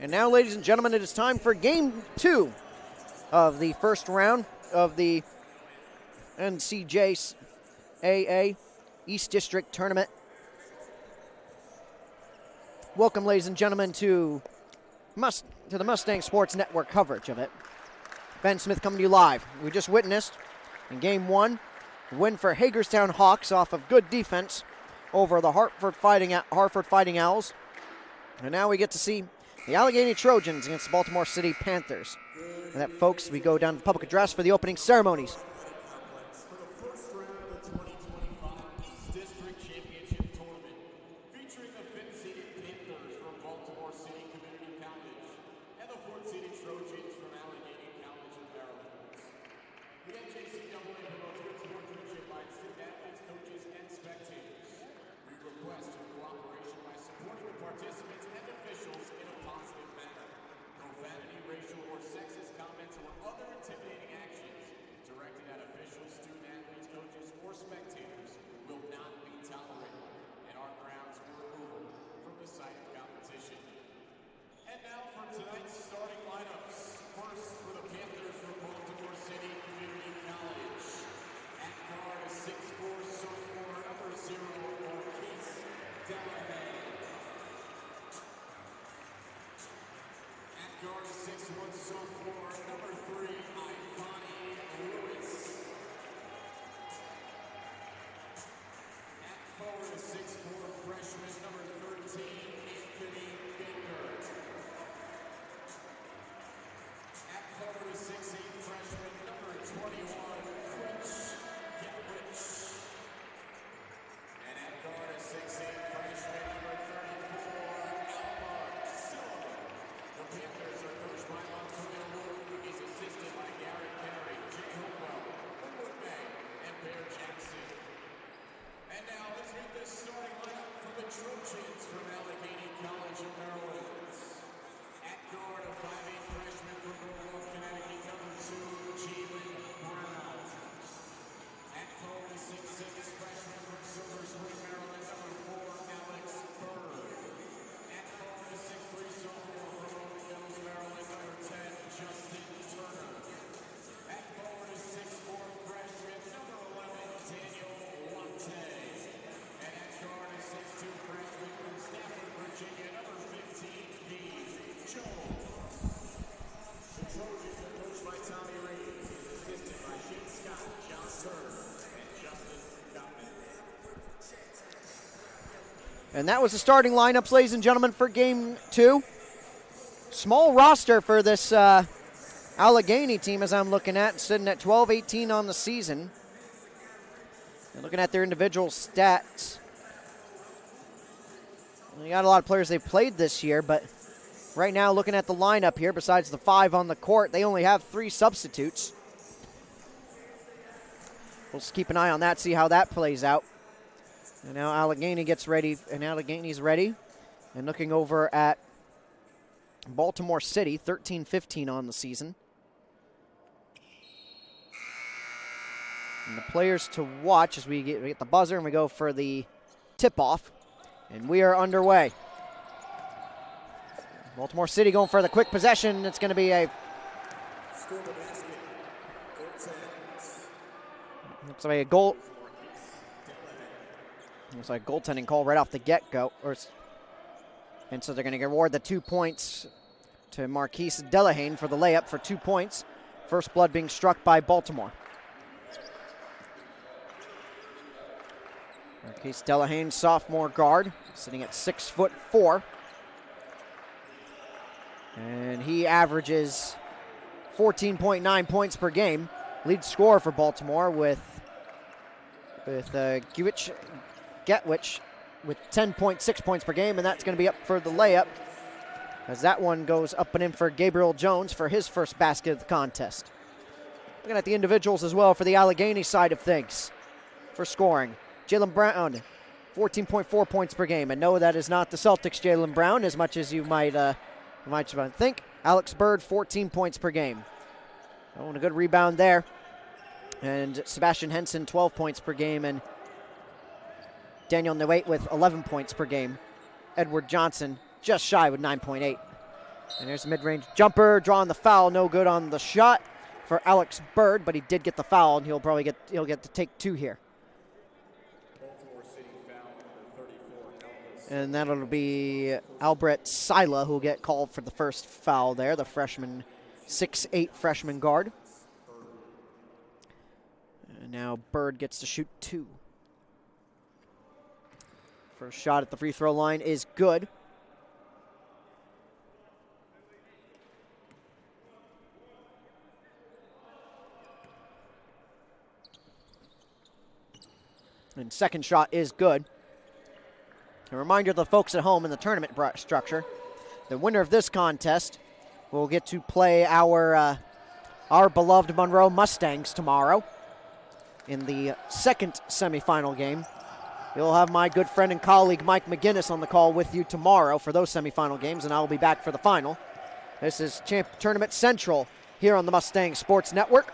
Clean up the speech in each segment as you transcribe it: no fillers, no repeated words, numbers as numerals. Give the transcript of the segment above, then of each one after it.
And now, ladies and gentlemen, it is time for Game 2 of the first round of the NCJAA East District Tournament. Welcome, ladies and gentlemen, to the Mustang Sports Network coverage of it. Ben Smith coming to you live. We just witnessed in Game 1 a win for Hagerstown Hawks off of good defense over the Hartford Fighting Owls. And now we get to see the Allegany Trojans against the Baltimore City Panthers. And that, folks, we go down to the public address for the opening ceremonies. Trojans from Allegany College of Maryland. At guard, a 5'8" freshman from Monroe, Connecticut, number 2, Jalen Brown. At forward, a 6'6" freshman from Silver Spring, Maryland, number 4, Alex Bird. At forward, a 6'3" sophomore from Rolling Hills, Maryland, number 10, Justin Turner. At forward, a 6'4" freshman, number 11, Daniel Wante. And at guard, a 6'2" freshman from Stafford, Virginia, number 15, Gabe Jones. The Trojans are coached by Tommy Reed, assisted by Shane Scott, John Turner, and Justin Gottman. And that was the starting lineups, ladies and gentlemen, for Game 2. Small roster for this Allegany team, as I'm looking at, sitting at 12-18 on the season. And looking at their individual stats, they got a lot of players they've played this year, but right now, looking at the lineup here, besides the 5 on the court, they only have 3 substitutes. We'll just keep an eye on that, see how that plays out. And now Allegany gets ready, and Allegany's ready. And looking over at Baltimore City, 13-15 on the season. And the players to watch as we get the buzzer and we go for the tip-off. And we are underway. Baltimore City going for the quick possession. It's going to be a... Looks like a goal. Looks like a goaltending call right off the get-go. And so they're going to award the 2 points to Marquise Delahane for the layup for 2 points. First blood being struck by Baltimore. Marquise Delahane, sophomore guard, sitting at 6'4". And he averages 14.9 points per game. Lead scorer for Baltimore with Getwich with 10.6 points per game, and that's going to be up for the layup as that one goes up and in for Gabriel Jones for his first basket of the contest. Looking at the individuals as well for the Allegany side of things for scoring. Jalen Brown, 14.4 points per game, and no, that is not the Celtics' Jalen Brown, as much as you might think. Alex Bird, 14 points per game. Oh, and a good rebound there. And Sebastian Henson, 12 points per game, and Daniel Newait with 11 points per game. Edward Johnson, just shy with 9.8. And there's a mid-range jumper, drawing the foul, no good on the shot for Alex Bird, but he did get the foul, and he'll get to take 2 here. And that'll be Albert Sila who will get called for the first foul there, the freshman, 6'8" freshman guard. And now Bird gets to shoot 2. First shot at the free throw line is good. And second shot is good. A reminder to the folks at home in the tournament structure, the winner of this contest will get to play our beloved Monroe Mustangs tomorrow in the second semifinal game. You'll have my good friend and colleague Mike McGinnis on the call with you tomorrow for those semifinal games, and I'll be back for the final. This is Tournament Central here on the Mustang Sports Network.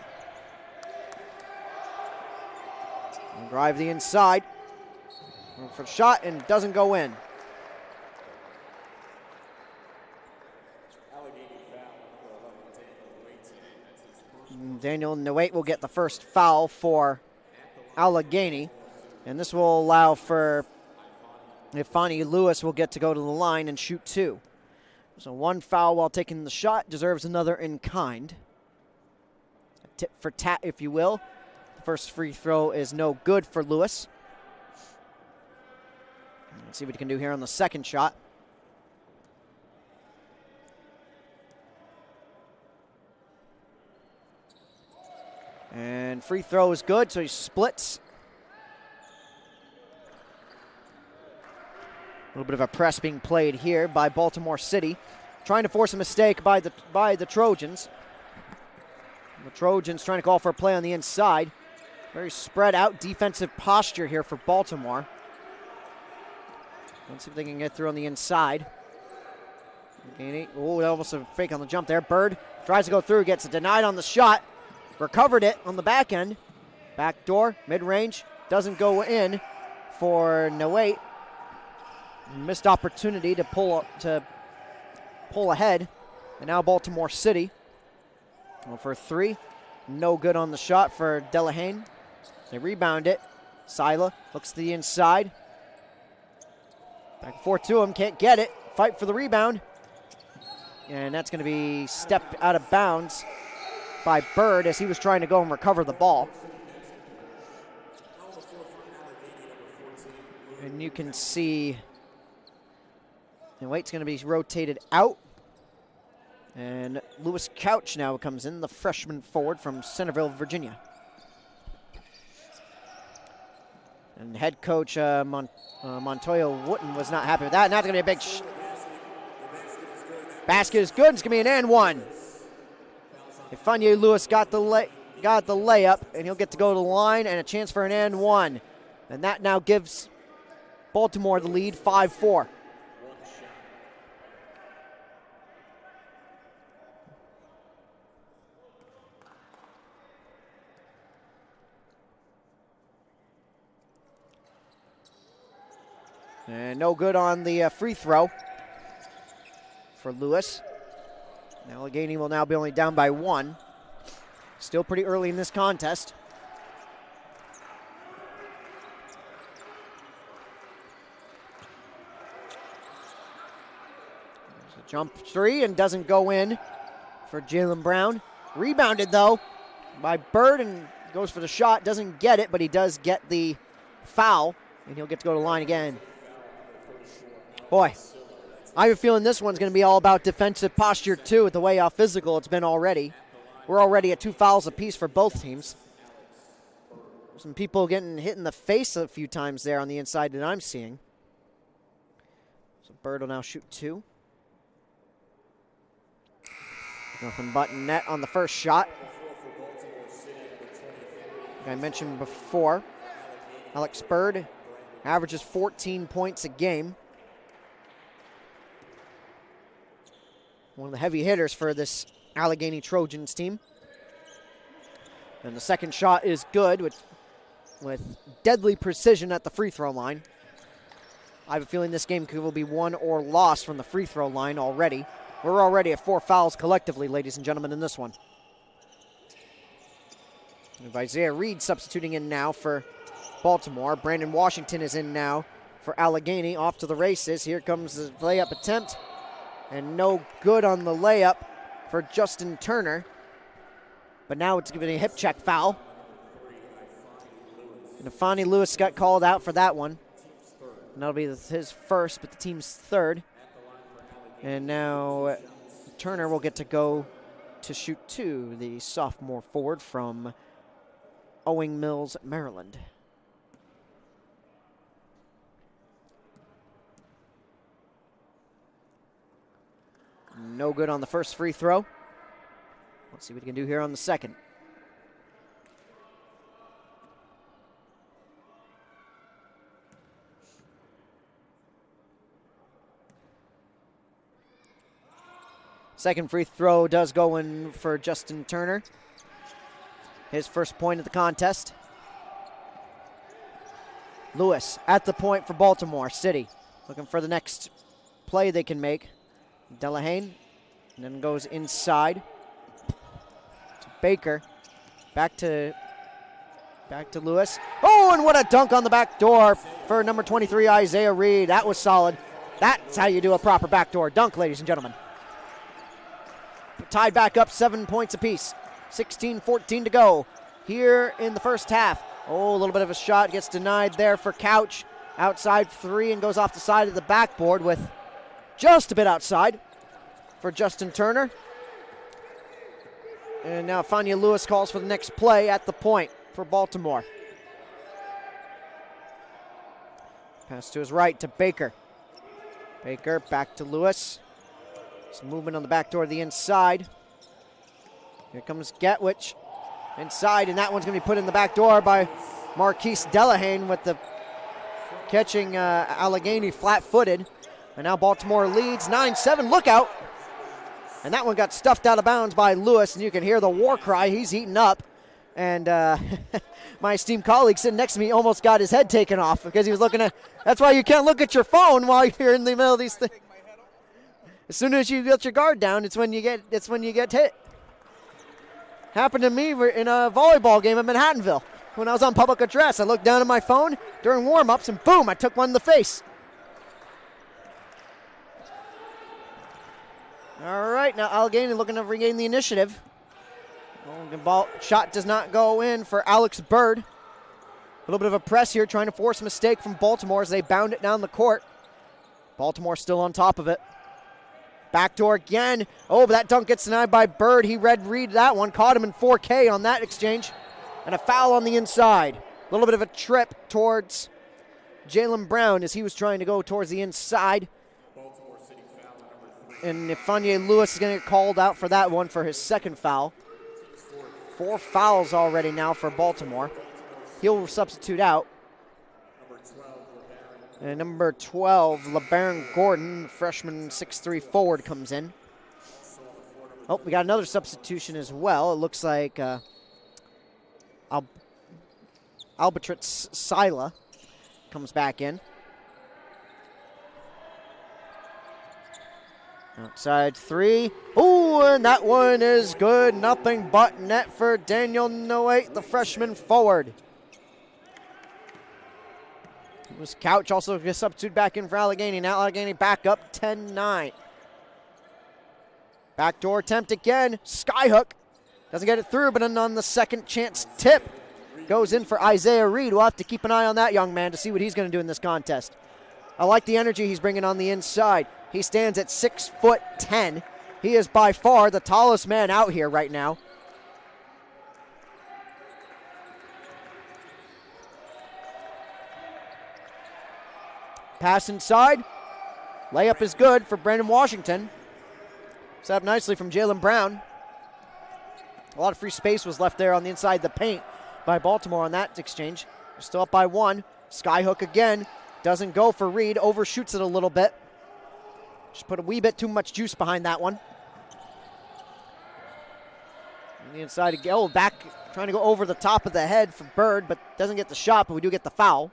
And drive the inside for the shot, and doesn't go in. Daniel Nwait will get the first foul for Allegany, and this will allow for Ifani Lewis will get to go to the line and shoot 2. So 1 foul while taking the shot, deserves another in kind. A tip for tat, if you will. The first free throw is no good for Lewis. Let's see what he can do here on the second shot. And free throw is good, so he splits. A little bit of a press being played here by Baltimore City, trying to force a mistake by the Trojans. The Trojans trying to call for a play on the inside. Very spread out defensive posture here for Baltimore. Let's see if they can get through on the inside. Oh, almost a fake on the jump there. Bird tries to go through, gets it denied on the shot. Recovered it on the back end. Back door, mid-range, doesn't go in for Nwait. Missed opportunity to pull ahead. And now Baltimore City. Well, for 3. No good on the shot for Delahaye. They rebound it. Sila looks to the inside. Back and forth to him, can't get it. Fight for the rebound. And that's going to be stepped out of bounds by Bird as he was trying to go and recover the ball. And you can see Waite's going to be rotated out. And Lewis Couch now comes in, the freshman forward from Centerville, Virginia. And head coach Montoya Wooten was not happy with that. And that's going to be a big basket is good. It's going to be an and one. Ifanye Lewis got the layup, and he'll get to go to the line and a chance for an and one. And that now gives Baltimore the lead, 5-4. And no good on the free throw for Lewis. Allegany will now be only down by 1. Still pretty early in this contest. There's a jump 3 and doesn't go in for Jalen Brown. Rebounded though by Bird and goes for the shot. Doesn't get it, but he does get the foul, and he'll get to go to the line again. Boy, I have a feeling this one's going to be all about defensive posture, too, with the way how physical it's been already. We're already at 2 fouls apiece for both teams. Some people getting hit in the face a few times there on the inside that I'm seeing. So Bird will now shoot 2. Nothing but net on the first shot. Like I mentioned before, Alex Bird averages 14 points a game. One of the heavy hitters for this Allegany Trojans team. And the second shot is good with deadly precision at the free throw line. I have a feeling this game will be won or lost from the free throw line already. We're already at 2 fouls apiece for both teams. Some people getting hit in the face a few times there on the inside that I'm seeing. Some people getting hit in the face a few times there on the inside that I'm seeing. We're already at 4 fouls collectively, ladies and gentlemen, in this one. And Isaiah Reed substituting in now for Baltimore. Brandon Washington is in now for Allegany. Off to the races. Here comes the layup attempt. And no good on the layup for Justin Turner. But now it's giving a hip check foul. And Afani Lewis got called out for that one. And that'll be his first, but the team's third. And now Turner will get to go to shoot 2, the sophomore forward from Owing Mills, Maryland. No good on the first free throw. Let's see what he can do here on the second. Second free throw does go in for Justin Turner. His first point of the contest. Lewis at the point for Baltimore City. Looking for the next play they can make. Delahane, and then goes inside to Baker. Back to Lewis. Oh, and what a dunk on the back door for number 23, Isaiah Reed. That was solid. That's how you do a proper backdoor dunk, ladies and gentlemen. Tied back up 7 points apiece. 16-14 to go here in the first half. Oh, a little bit of a shot gets denied there for Couch. Outside 3 and goes off the side of the backboard with just a bit outside for Justin Turner. And now Fania Lewis calls for the next play at the point for Baltimore. Pass to his right to Baker. Baker back to Lewis. Some movement on the back door to the inside. Here comes Getwich inside, and that one's going to be put in the back door by Marquise Delahane with the catching Allegany flat-footed. And now Baltimore leads 9-7. Look out. And that one got stuffed out of bounds by Lewis, and you can hear the war cry. He's eaten up. And my esteemed colleague sitting next to me almost got his head taken off because he was looking at. That's why you can't look at your phone while you're in the middle of these things. As soon as you get your guard down, it's when you get hit. Happened to me in a volleyball game in Manhattanville. When I was on public address, I looked down at my phone during warm-ups, and boom, I took one in the face. All right, now Allegany looking to regain the initiative. Ball shot does not go in for Alex Bird. A little bit of a press here, trying to force a mistake from Baltimore as they bound it down the court. Baltimore still on top of it. Backdoor again. Oh, but that dunk gets denied by Bird. He read that one. Caught him in 4K on that exchange. And a foul on the inside. A little bit of a trip towards Jalen Brown as he was trying to go towards the inside. And Ifanye Lewis is going to get called out for that one for his second foul. 4 fouls already now for Baltimore. He'll substitute out. And number 12, LeBaron Gordon, freshman 6'3" forward, comes in. Oh, we got another substitution as well. It looks like Albatritz Sila comes back in. Outside 3. Ooh, and that one is good. Nothing but net for Daniel Noate, the freshman forward. Was Couch also gets substituted back in for Allegany. Now Allegany back up 10-9. Backdoor attempt again. Skyhook. Doesn't get it through, but on the second chance tip goes in for Isaiah Reed. We'll have to keep an eye on that young man to see what he's going to do in this contest. I like the energy he's bringing on the inside. He stands at 6'10". He is by far the tallest man out here right now. Pass inside. Layup is good for Brandon Washington. Set up nicely from Jalen Brown. A lot of free space was left there on the inside of the paint by Baltimore on that exchange. They're still up by 1. Skyhook again. Doesn't go for Reed. Overshoots it a little bit. Just put a wee bit too much juice behind that one. On the inside again. Oh, back. Trying to go over the top of the head for Bird, but doesn't get the shot, but we do get the foul.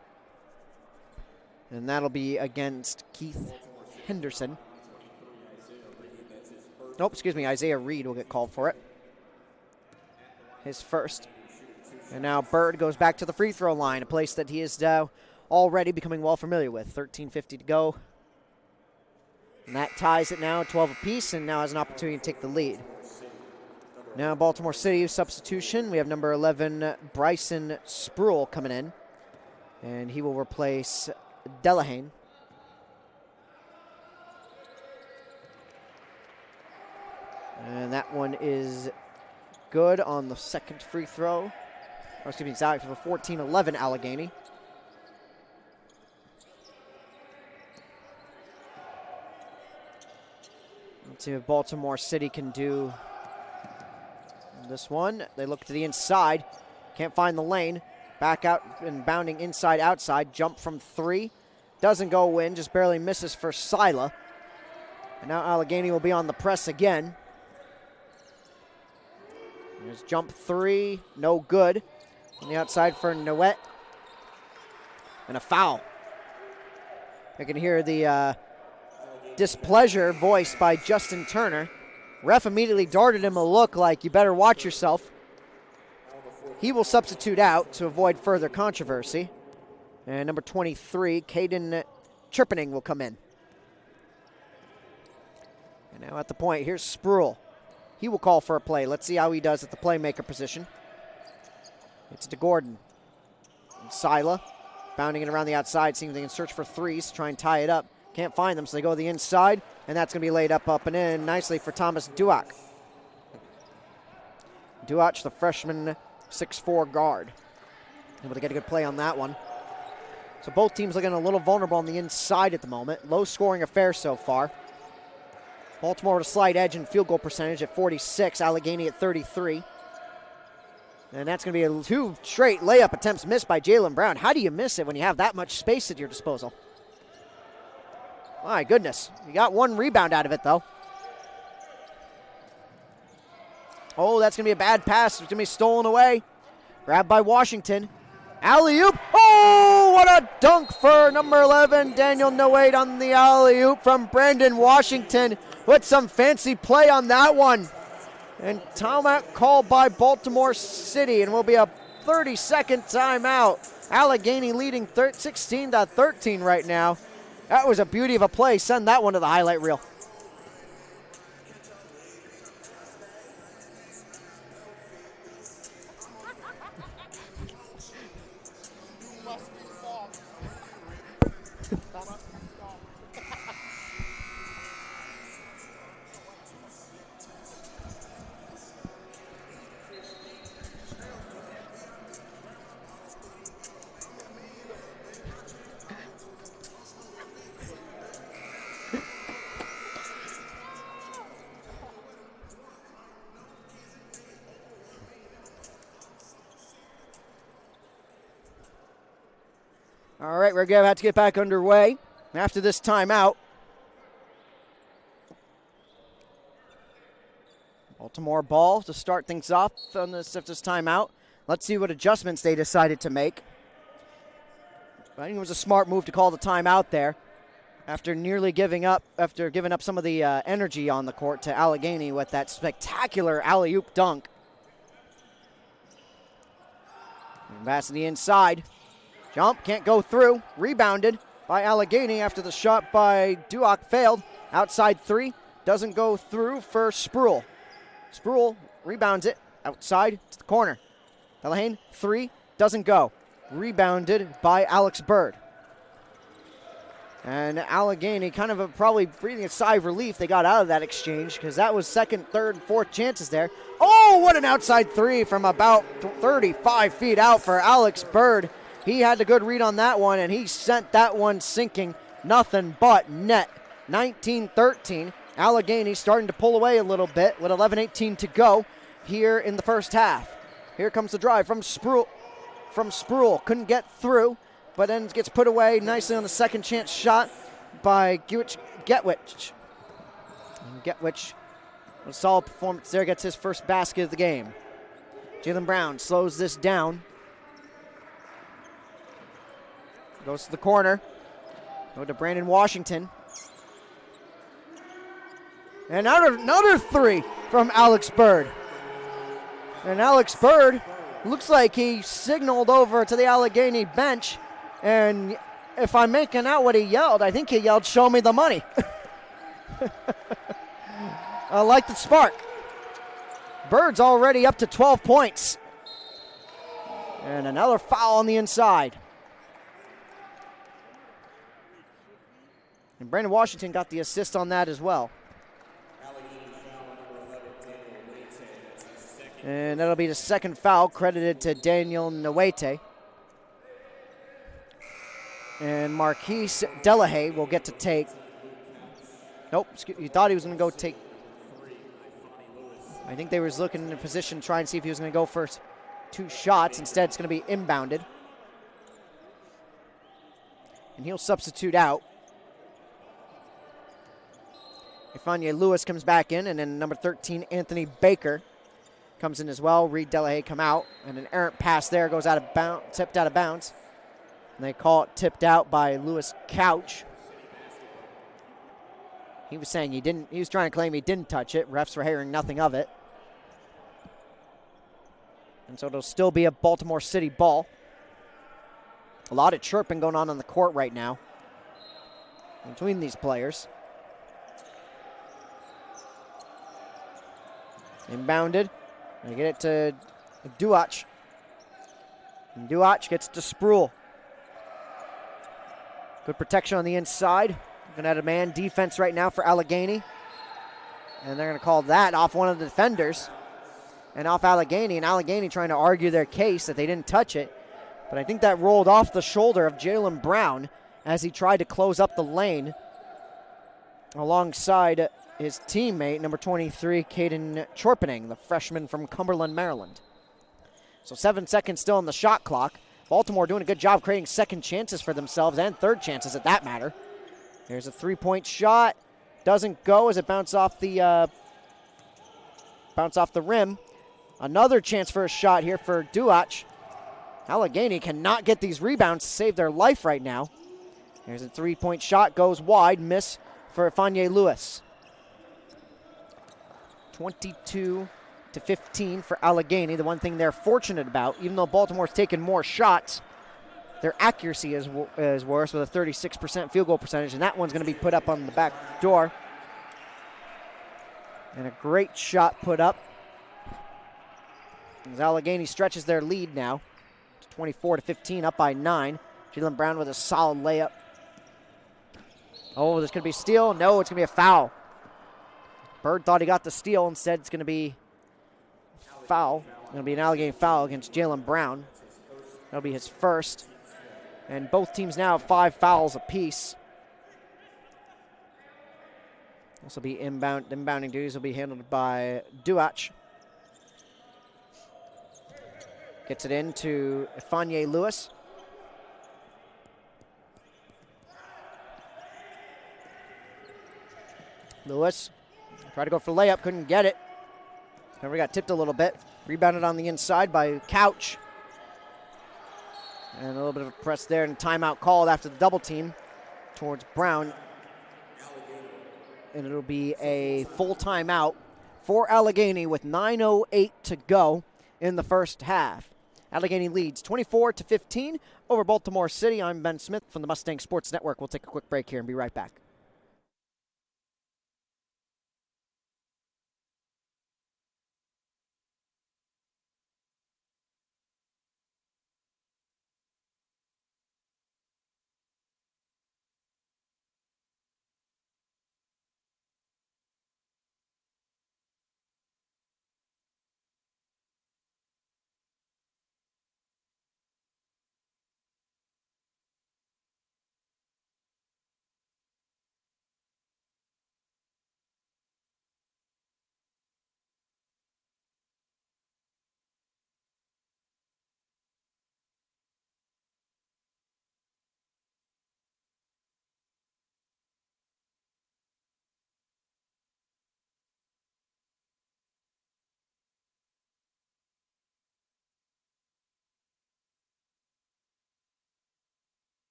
And that'll be against Keith Henderson. Nope, excuse me, Isaiah Reed will get called for it. His first. And now Bird goes back to the free throw line, a place that he is now already becoming well familiar with. 13:50 to go. And that ties it now, 12 apiece, and now has an opportunity to take the lead. Now Baltimore City substitution. We have number 11, Bryson Spruill coming in. And he will replace Delahane. And that one is good on the second free throw. Or excuse me, it's out for the 14-11 Allegany. Let's see if Baltimore City can do this one. They look to the inside. Can't find the lane. Back out and bounding inside, outside. Jump from 3. Doesn't go in, just barely misses for Sila. And now Allegany will be on the press again. There's jump 3, no good. On the outside for Noet. And a foul. I can hear the displeasure voiced by Justin Turner. Ref immediately darted him a look like, you better watch yourself. He will substitute out to avoid further controversy. And number 23, Caden Chirpening will come in. And now at the point, here's Spruill. He will call for a play. Let's see how he does at the playmaker position. It's to Gordon. And Sila bounding it around the outside, seeing if they can search for threes, try and tie it up. Can't find them, so they go to the inside, and that's going to be laid up and in nicely for Thomas Duach. Duach, the freshman 6'4" guard. Able to get a good play on that one. So both teams looking a little vulnerable on the inside at the moment. Low-scoring affair so far. Baltimore with a slight edge in field goal percentage at 46, Allegany at 33. And that's going to be 2 straight layup attempts missed by Jalen Brown. How do you miss it when you have that much space at your disposal? My goodness. You got 1 rebound out of it, though. Oh, that's going to be a bad pass. It's going to be stolen away. Grabbed by Washington. Alley-oop. Oh, what a dunk for number 11, Daniel Noade on the alley-oop from Brandon Washington. Put some fancy play on that one. And timeout called by Baltimore City, and will be a 30-second timeout. Allegany leading 16-13 right now. That was a beauty of a play. Send that one to the highlight reel. All right, we're going to have to get back underway after this timeout. Baltimore ball to start things off on this timeout. Let's see what adjustments they decided to make. I think it was a smart move to call the timeout there after giving up some of the energy on the court to Allegany with that spectacular alley-oop dunk. And pass to the inside. Jump, can't go through. Rebounded by Allegany after the shot by Duach failed. Outside 3, doesn't go through for Spruill. Spruill rebounds it outside to the corner. Delahane, 3, doesn't go. Rebounded by Alex Bird. And Allegany kind of probably breathing a sigh of relief they got out of that exchange, because that was second, third, fourth chances there. Oh, what an outside 3 from about 35 feet out for Alex Bird. He had a good read on that one, and he sent that one sinking. Nothing but net. 19-13. Allegany starting to pull away a little bit with 11:18 to go here in the first half. Here comes the drive from Spruill. Couldn't get through, but then gets put away nicely on the second chance shot by Getwich. And Getwich, a solid performance there, gets his first basket of the game. Jalen Brown slows this down. Goes to the corner. Go to Brandon Washington. And another three from Alex Bird. And Alex Bird looks like he signaled over to the Allegany bench. And if I'm making out what he yelled, I think he yelled, "Show me the money." I like the spark. Bird's already up to 12 points. And another foul on the inside. And Brandon Washington got the assist on that as well. And that'll be the second foul credited to Daniel Nwete. And Marquise Delahaye will get to take. Nope, he thought he was going to go take. I think they was looking in a position trying to see if he was going to go for 2 shots. Instead, it's going to be inbounded. And he'll substitute out. Ifeanyi Lewis comes back in, and then number 13, Anthony Baker, comes in as well. Reed Delahaye come out, and an errant pass there goes out of bounds, tipped out of bounds. And they call it tipped out by Lewis Couch. He was saying he was trying to claim he didn't touch it. Refs were hearing nothing of it. And so it'll still be a Baltimore City ball. A lot of chirping going on the court right now between these players. Inbounded. They get it to Duach. And Duach gets it to Sproul. Good protection on the inside. Going to have a man defense right now for Allegany. And they're going to call that off one of the defenders. And off Allegany. And Allegany trying to argue their case that they didn't touch it. But I think that rolled off the shoulder of Jalen Brown as he tried to close up the lane alongside his teammate, number 23, Caden Chorpening, the freshman from Cumberland, Maryland. So 7 seconds still on the shot clock. Baltimore doing a good job creating second chances for themselves and third chances at that matter. There's a three-point shot. Doesn't go as it bounces off the rim. Another chance for a shot here for Duach. Allegany cannot get these rebounds to save their life right now. There's a three-point shot, goes wide, miss for Ifeanyi Lewis. 22-15 for Allegany. The one thing they're fortunate about, even though Baltimore's taken more shots, their accuracy is worse with a 36% field goal percentage, and that one's going to be put up on the back door. And a great shot put up. As Allegany stretches their lead now to 24-15, up by 9. Jalen Brown with a solid layup. Oh, there's going to be a steal. No, it's going to be a foul. Bird thought he got the steal. Instead, it's going to be foul. It's going to be an Allegany foul against Jalen Brown. That'll be his first. And both teams now have 5 fouls apiece. This will be inbounding duties will be handled by Duach. Gets it into Ifeanyi Lewis. Lewis tried to go for layup, couldn't get it. However, got tipped a little bit. Rebounded on the inside by Couch. And a little bit of a press there, and timeout called after the double team towards Brown. And it'll be a full timeout for Allegany with 9:08 to go in the first half. Allegany leads 24-15 over Baltimore City. I'm Ben Smith from the Mustang Sports Network. We'll take a quick break here and be right back.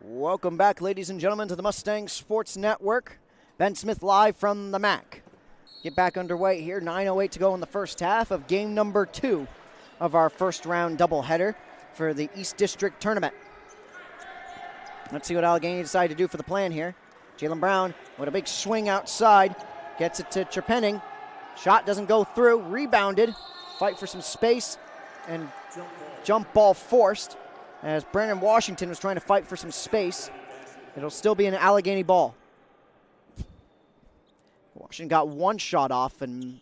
Welcome back, ladies and gentlemen, to the Mustang Sports Network. Ben Smith live from the MAC. Get back underway here. 9:08 to go in the first half of game number 2 of our first round doubleheader for the East District Tournament. Let's see what Allegany decide to do for the plan here. Jalen Brown with a big swing outside. Gets it to Trepenning. Shot doesn't go through. Rebounded. Fight for some space. And jump ball forced as Brandon Washington was trying to fight for some space. It'll still be an Allegany ball. Washington got one shot off and,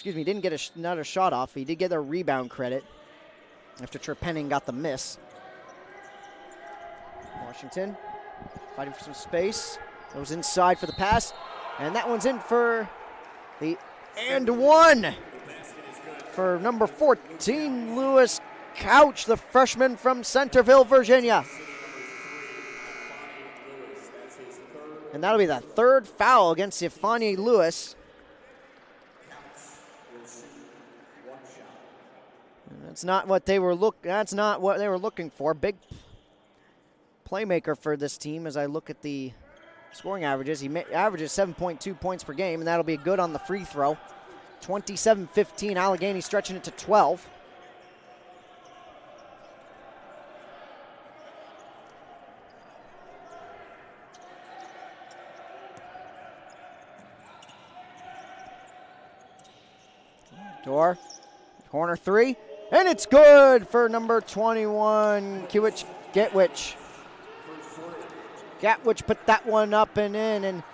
didn't get another shot off. He did get a rebound credit after Trepenning got the miss. Washington fighting for some space. Goes inside for the pass. And that one's in for the and one for number 14, Lewis Couch, the freshman from Centerville, Virginia. And that'll be the third foul against Ifani Lewis. And that's not what they were looking for. Big playmaker for this team as I look at the scoring averages. He averages 7.2 points per game, and that'll be good on the free throw. 27-15, Allegany stretching it to 12. Door, corner three, and it's good for number 21, Gatwich. Gatwich put that one up and in and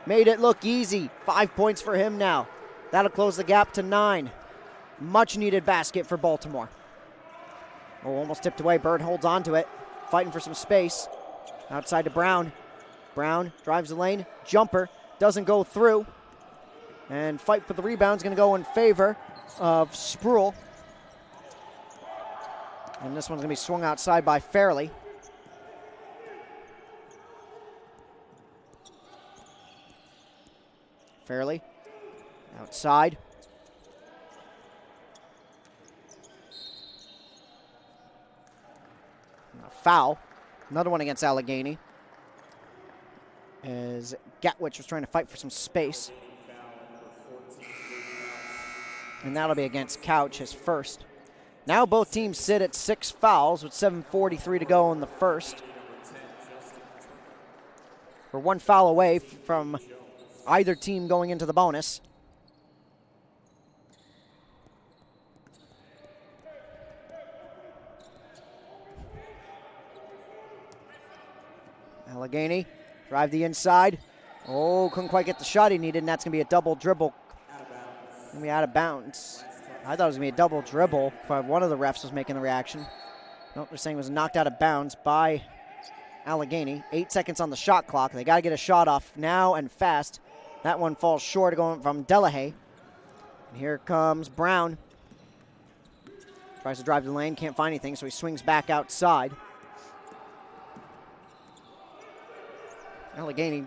made it look easy. 5 points for him now. That'll close the gap to 9. Much needed basket for Baltimore. Oh, almost tipped away. Bird holds on to it, fighting for some space. Outside to Brown. Brown drives the lane. Jumper doesn't go through. And fight for the rebound's going to go in favor of Spruill. And this one's going to be swung outside by Fairley. Fairley outside. A foul. Another one against Allegany. As Gatwich was trying to fight for some space. And that'll be against Couch, his first. Now both teams sit at 6 fouls with 7:43 to go in the first. We're 1 foul away from either team going into the bonus. Allegany drive the inside. Oh, couldn't quite get the shot he needed, and that's going to be a double dribble. Going to be out of bounds. I thought it was going to be a double dribble. One of the refs was making the reaction. Nope, they're saying it was knocked out of bounds by Allegany. 8 seconds on the shot clock. They got to get a shot off now and fast. That one falls short going from Delahaye. And here comes Brown. Tries to drive the lane, can't find anything, so he swings back outside. Allegany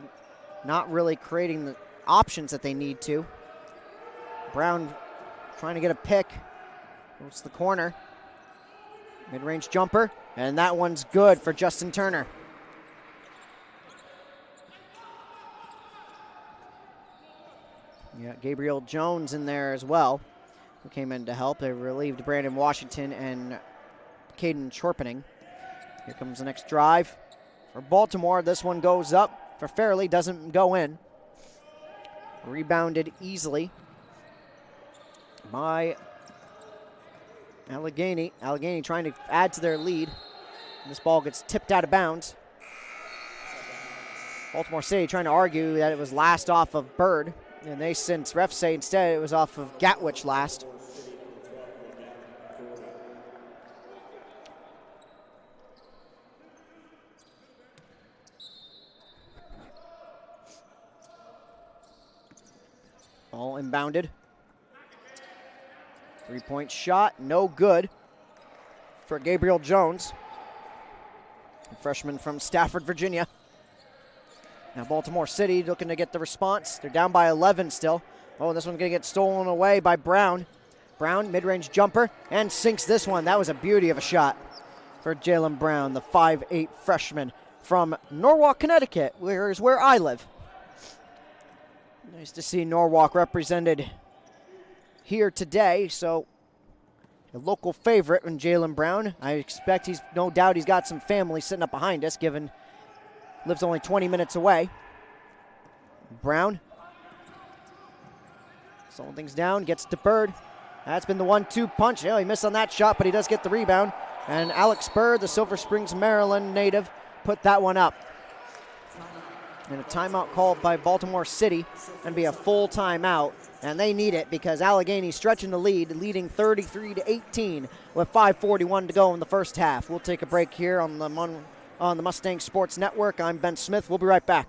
not really creating the options that they need to. Brown trying to get a pick. Goes to the corner. Mid-range jumper, and that one's good for Justin Turner. Yeah, Gabriel Jones in there as well, who came in to help. They relieved Brandon Washington and Caden Chorpening. Here comes the next drive for Baltimore. This one goes up for Fairley, doesn't go in. Rebounded easily by Allegany. Allegany trying to add to their lead. This ball gets tipped out of bounds. Baltimore City trying to argue that it was last off of Bird. And refs say instead it was off of Gatwich last. Ball inbounded. 3-point shot, no good for Gabriel Jones, a freshman from Stafford, Virginia. Now Baltimore City looking to get the response. They're down by 11 still. Oh, this one's going to get stolen away by Brown. Brown, mid-range jumper, and sinks this one. That was a beauty of a shot. for Jalen Brown, the 5'8 freshman from Norwalk, Connecticut, where I live. Nice to see Norwalk represented here today. So a local favorite in Jalen Brown. I expect no doubt he's got some family sitting up behind us, given lives only 20 minutes away. Brown slowing things down, gets to Bird. That's been the 1-2 punch. Oh, he missed on that shot, but he does get the rebound. And Alex Bird, the Silver Springs, Maryland native, put that one up. And a timeout called by Baltimore City. Going to be a full timeout, and they need it because Allegany stretching the lead, leading 33-18 with 5:41 to go in the first half. We'll take a break here on the Mustang Sports Network. I'm Ben Smith. We'll be right back.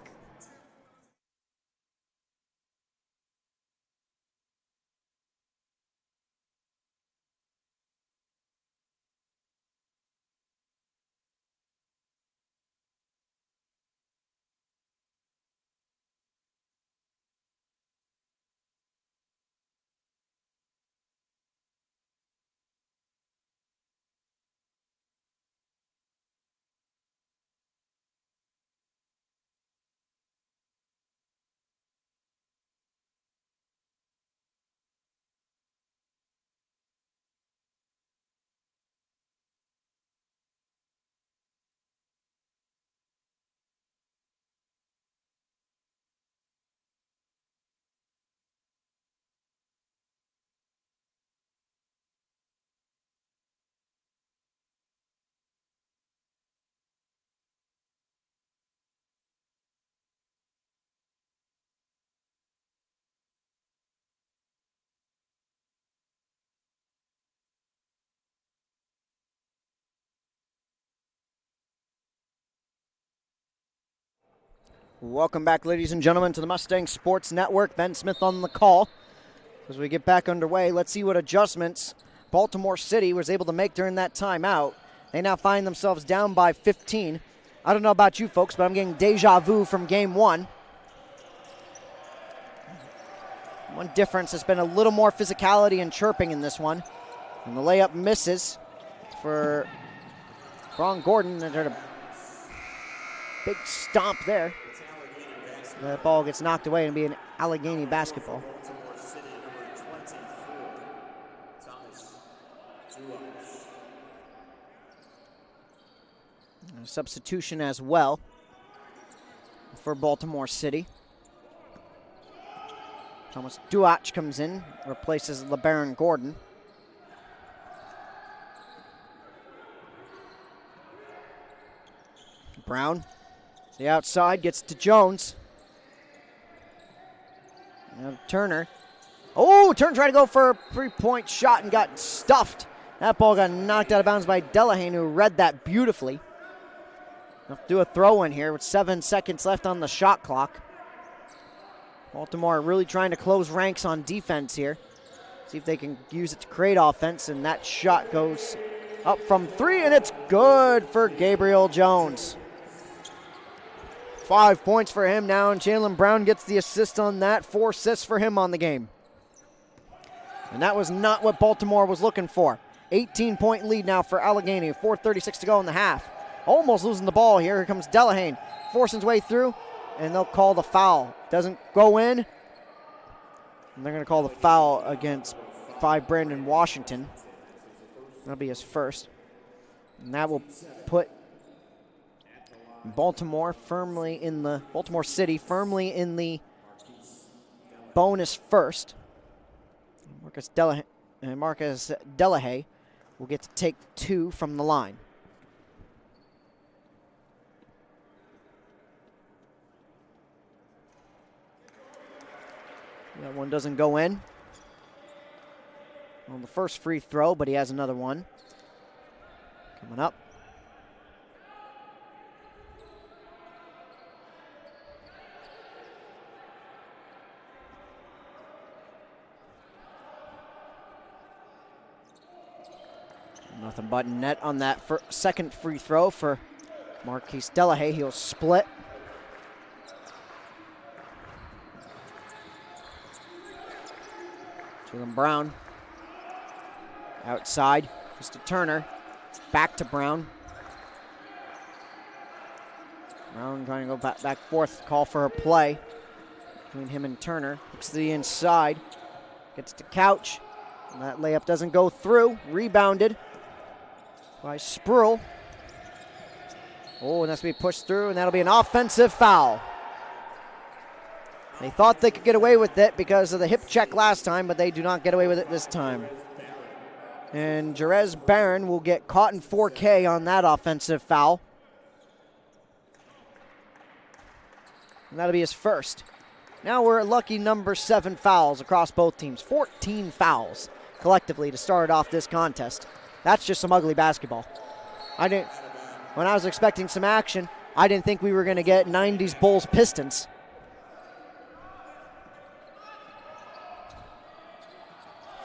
Welcome back, ladies and gentlemen, to the Mustang Sports Network. Ben Smith on the call. As we get back underway, let's see what adjustments Baltimore City was able to make during that timeout. They now find themselves down by 15. I don't know about you folks, but I'm getting deja vu from game one. One difference has been a little more physicality and chirping in this one. And the layup misses for Ron Gordon. And a big stomp there. That ball gets knocked away and be an Allegany basketball. A substitution as well for Baltimore City. Thomas Duach comes in, replaces LeBaron Gordon. Brown, the outside, gets to Jones. Now Turner. Oh, Turner tried to go for a three-point shot and got stuffed. That ball got knocked out of bounds by Delahaye, who read that beautifully. They'll do a throw-in here with 7 seconds left on the shot clock. Baltimore really trying to close ranks on defense here. See if they can use it to create offense, and that shot goes up from three, and it's good for Gabriel Jones. 5 points for him now, and Jalen Brown gets the assist on that. 4 assists for him on the game. And that was not what Baltimore was looking for. 18-point lead now for Allegany. 4:36 to go in the half. Almost losing the ball here. Here comes Delahaye, forcing his way through, and they'll call the foul. Doesn't go in, and they're going to call the foul against Brandon Washington. That'll be his first. And that will put Baltimore City firmly in the bonus first. Marcus Delahaye will get to take 2 from the line. That one doesn't go in on the first free throw, but he has another one coming up. Nothing but net on that second free throw for Marquise Delahaye. He'll split. Jalen Brown outside. Just to Turner. Back to Brown. Brown trying to go back forth, call for a play between him and Turner. Looks to the inside, gets to Couch. And that layup doesn't go through. Rebounded by Spruill. Oh, and that's going to be pushed through, and that'll be an offensive foul. They thought they could get away with it because of the hip check last time, but they do not get away with it this time. And Jerez Barron will get caught in 4K on that offensive foul. And that'll be his first. Now we're at lucky number 7 fouls across both teams. 14 fouls collectively to start off this contest. That's just some ugly basketball. When I was expecting some action, I didn't think we were going to get 90s Bulls Pistons.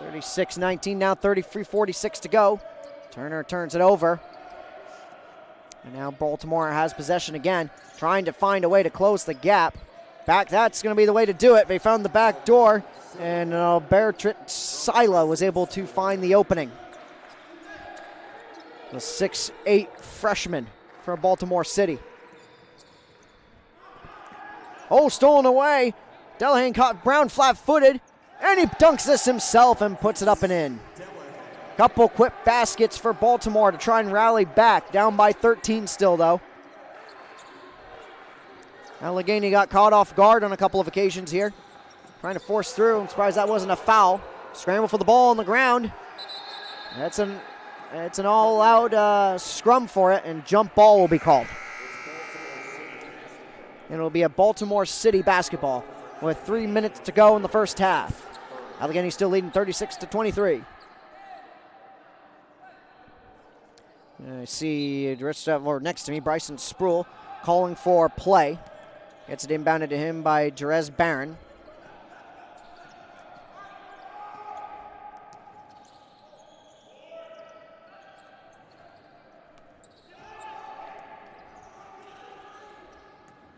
(36-19) now, 33-46 to go. Turner turns it over. And now Baltimore has possession again, trying to find a way to close the gap. That's going to be the way to do it. They found the back door, and Bertrand Sila was able to find the opening. The 6'8" freshman from Baltimore City. Oh, stolen away. Delahaye caught Brown flat-footed, and he dunks this himself and puts it up and in. Couple quick baskets for Baltimore to try and rally back. Down by 13 still, though. Allegany got caught off guard on a couple of occasions here. Trying to force through. I'm surprised that wasn't a foul. Scramble for the ball on the ground. It's an all-out scrum for it, and jump ball will be called. And it'll be a Baltimore City basketball with 3 minutes to go in the first half. Allegany still leading 36-23. I see next to me, Bryson Spruill calling for play. Gets it inbounded to him by Jerez Barron.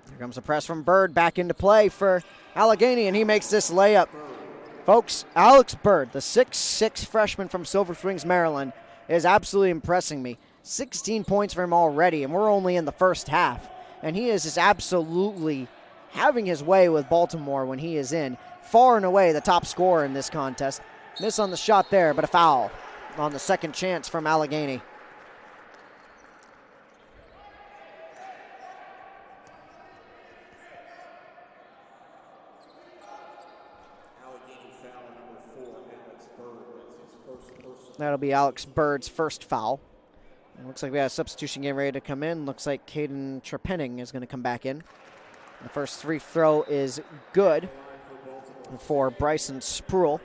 Here comes a press from Bird back into play for Allegany, and he makes this layup. Folks, Alex Bird, the 6'6" freshman from Silver Springs, Maryland, is absolutely impressing me. 16 points for him already, and we're only in the first half. And he is just absolutely having his way with Baltimore when he is in. Far and away the top scorer in this contest. Miss on the shot there, but a foul on the second chance from Allegany. That'll be Alex Bird's first foul. It looks like we have a substitution getting ready to come in. Looks like Caden Trepenning is going to come back in. The first free throw is good for Bryson Spruill.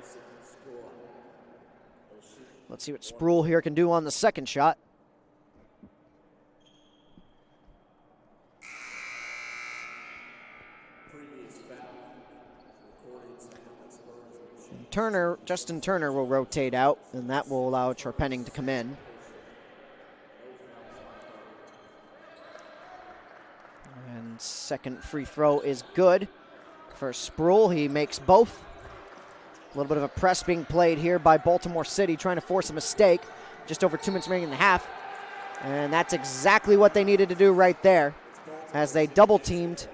Let's see what Spruill here can do on the second shot. Justin Turner will rotate out, and that will allow Trepenning to come in. And second free throw is good for Spruill. He makes both. A little bit of a press being played here by Baltimore City, trying to force a mistake. Just over 2 minutes remaining in the half. And that's exactly what they needed to do right there, as they double-teamed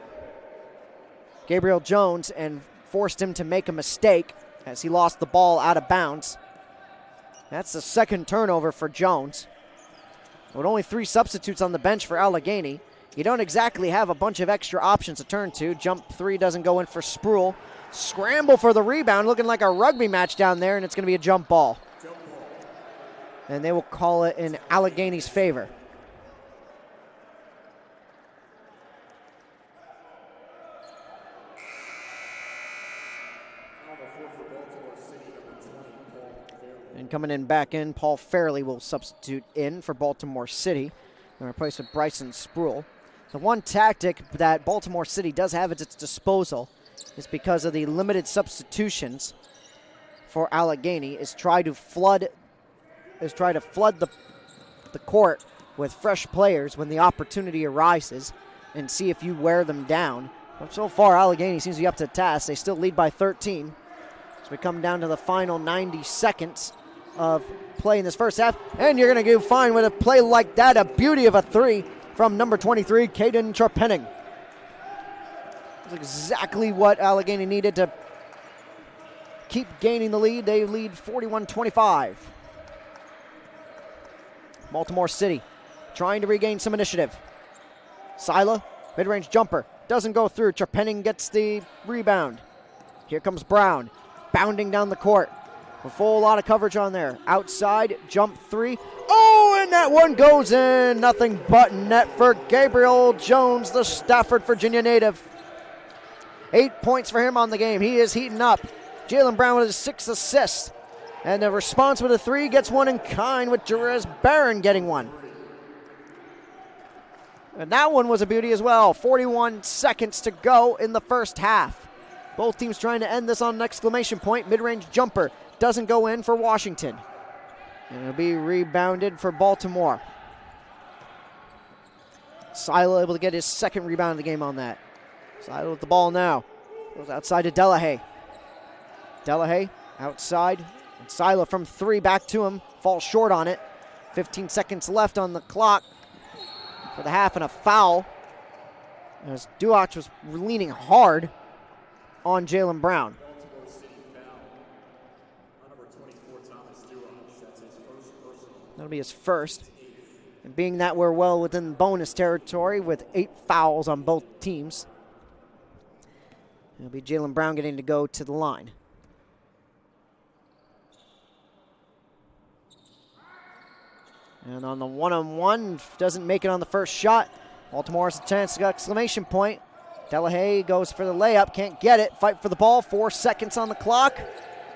Gabriel Jones and forced him to make a mistake as he lost the ball out of bounds. That's the second turnover for Jones. With only 3 substitutes on the bench for Allegany, you don't exactly have a bunch of extra options to turn to. Jump 3 doesn't go in for Spruill. Scramble for the rebound, looking like a rugby match down there, and it's going to be a jump ball. And they will call it in Allegany's favor. And coming in back in, Paul Fairley will substitute in for Baltimore City and replace with Bryson Spruill. The one tactic that Baltimore City does have at its disposal is because of the limited substitutions for Allegany is try to flood the court with fresh players when the opportunity arises and see if you wear them down. But so far, Allegany seems to be up to the task. They still lead by 13. So we come down to the final 90 seconds of play in this first half, and you're going to do fine with a play like that, a beauty of a 3 from number 23, Caden Charpenning. That's exactly what Allegany needed to keep gaining the lead. They lead 41-25. Baltimore City trying to regain some initiative. Sila, mid-range jumper, doesn't go through. Charpenning gets the rebound. Here comes Brown, bounding down the court. A full lot of coverage on there. Outside, jump three. Oh, and that one goes in. Nothing but net for Gabriel Jones, the Stafford, Virginia native. 8 points for him on the game. He is heating up. Jalen Brown with his 6th assist. And the response with a 3 gets one in kind, with Jerez Barron getting one. And that one was a beauty as well. 41 seconds to go in the first half. Both teams trying to end this on an exclamation point. Mid-range jumper doesn't go in for Washington. And it'll be rebounded for Baltimore. Silo able to get his 2nd rebound of the game on that. Silo with the ball now. Goes outside to Delahaye. Delahaye outside. And Silo from 3 back to him. Falls short on it. 15 seconds left on the clock for the half, and a foul. As Duach was leaning hard on Jalen Brown. That'll be his first. And being that we're well within bonus territory with 8 fouls on both teams, it'll be Jalen Brown getting to go to the line. And on the one-on-one, doesn't make it on the first shot. Baltimore has a chance to get exclamation point. Delahaye goes for the layup, can't get it. Fight for the ball, 4 seconds on the clock.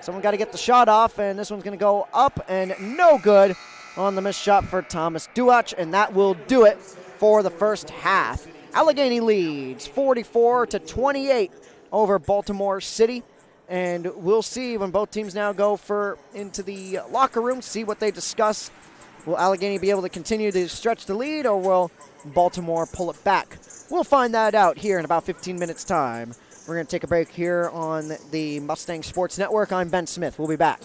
Someone got to get the shot off, and this one's going to go up and no good on the missed shot for Thomas Duach, and that will do it for the first half. Allegany leads 44-28 over Baltimore City, and we'll see when both teams now go into the locker room, see what they discuss. Will Allegany be able to continue to stretch the lead, or will Baltimore pull it back? We'll find that out here in about 15 minutes' time. We're going to take a break here on the Mustang Sports Network. I'm Ben Smith. We'll be back.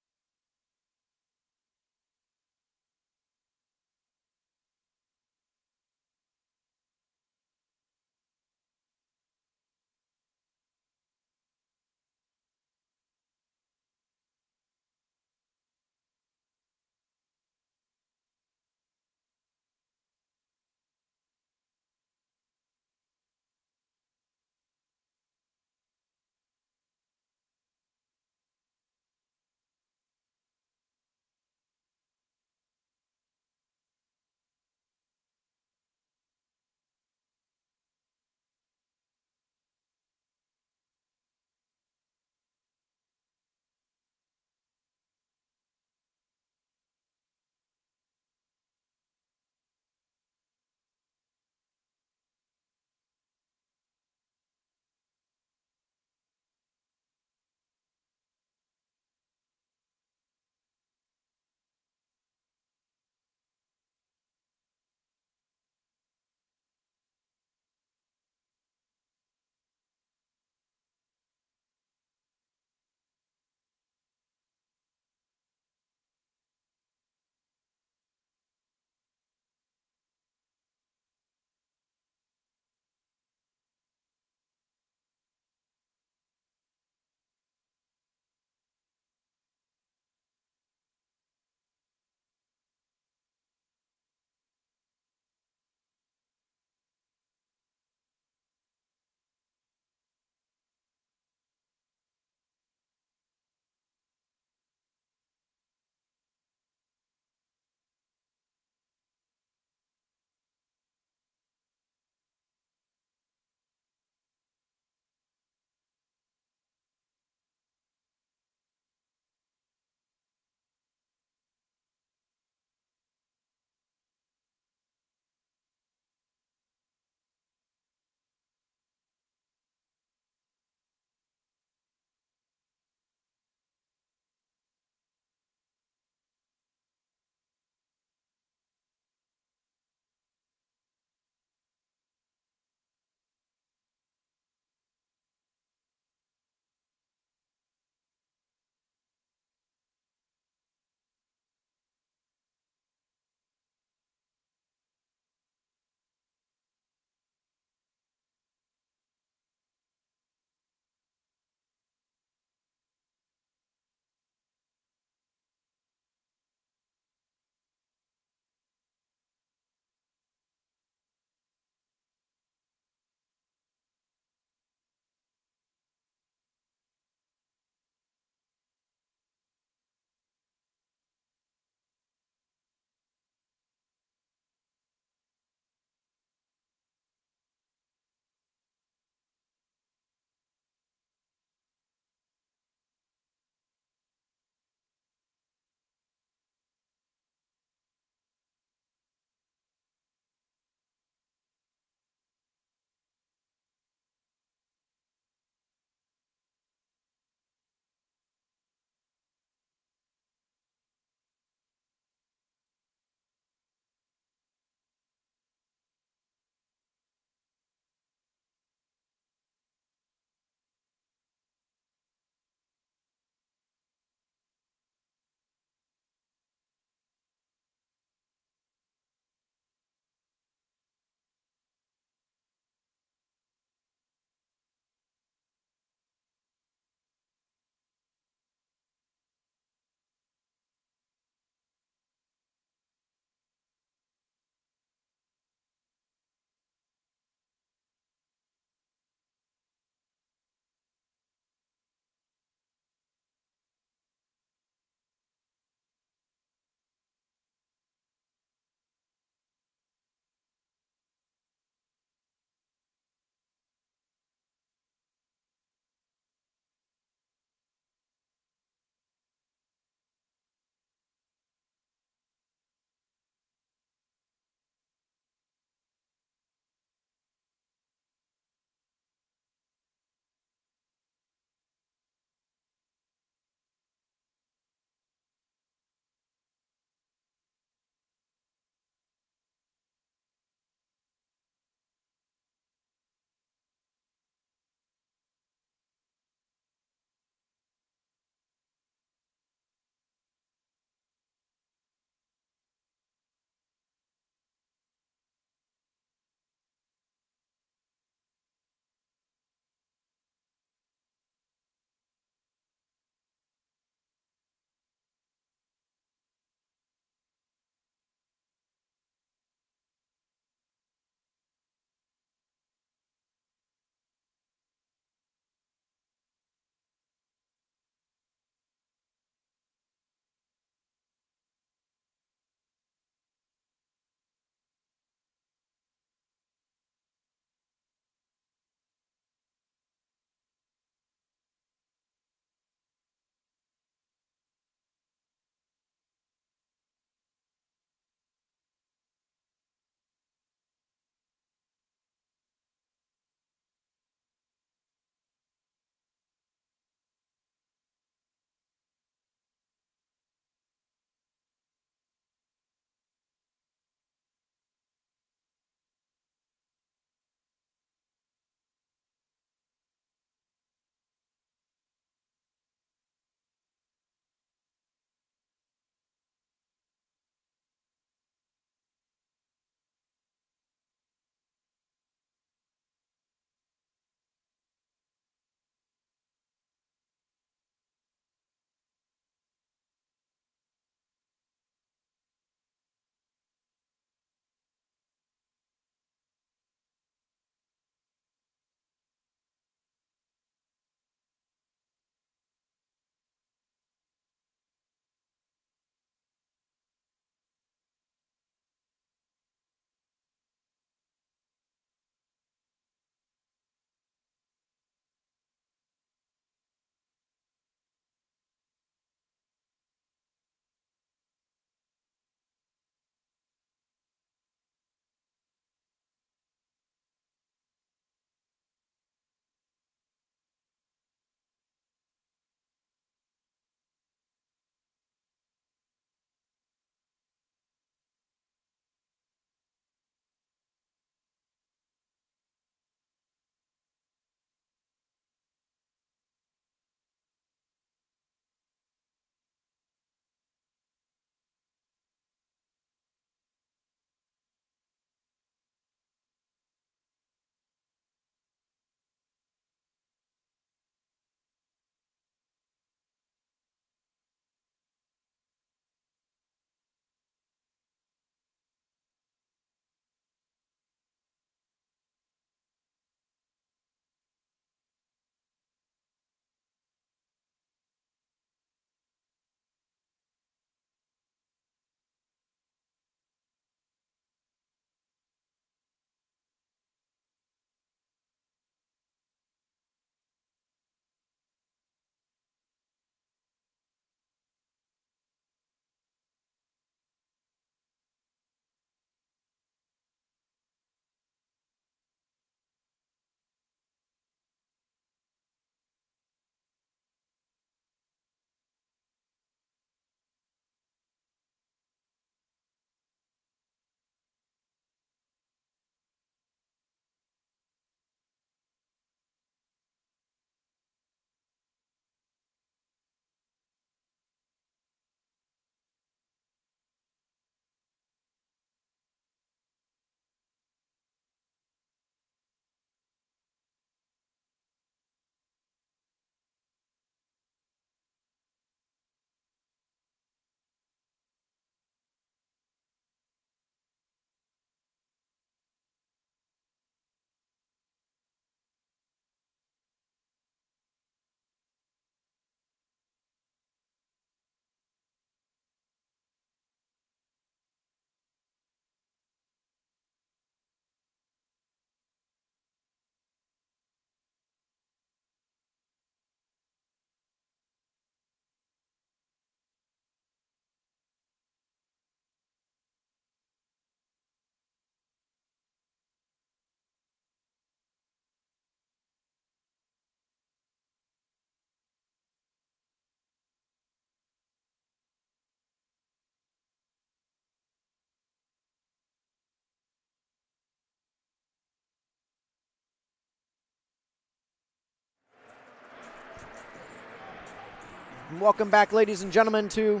Welcome back, ladies and gentlemen, to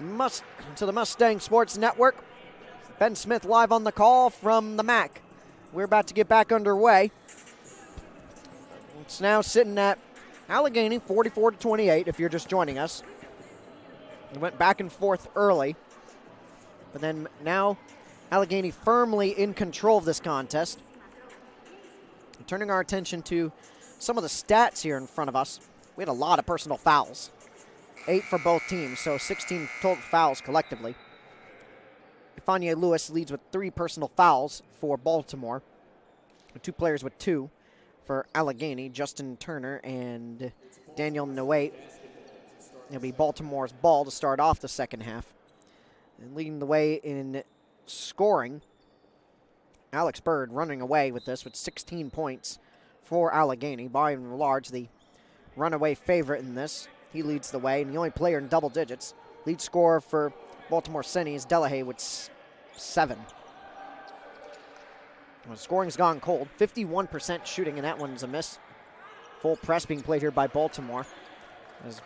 the Mustang Sports Network. Ben Smith live on the call from the MAC. We're about to get back underway. It's now sitting at Allegany 44-28 if you're just joining us. It went back and forth early, but then now Allegany firmly in control of this contest. Turning our attention to some of the stats here in front of us. We had a lot of personal fouls. 8 for both teams, so 16 total fouls collectively. Ifeanyi Lewis leads with 3 personal fouls for Baltimore. 2 players with 2 for Allegany, Justin Turner and Daniel Noate. It'll be Baltimore's ball to start off the second half. And leading the way in scoring, Alex Bird running away with this with 16 points for Allegany. By and large, the runaway favorite in this. He leads the way, and the only player in double digits. Lead scorer for Baltimore City is Delahaye with 7. Well, scoring's gone cold. 51% shooting, and that one's a miss. Full press being played here by Baltimore, as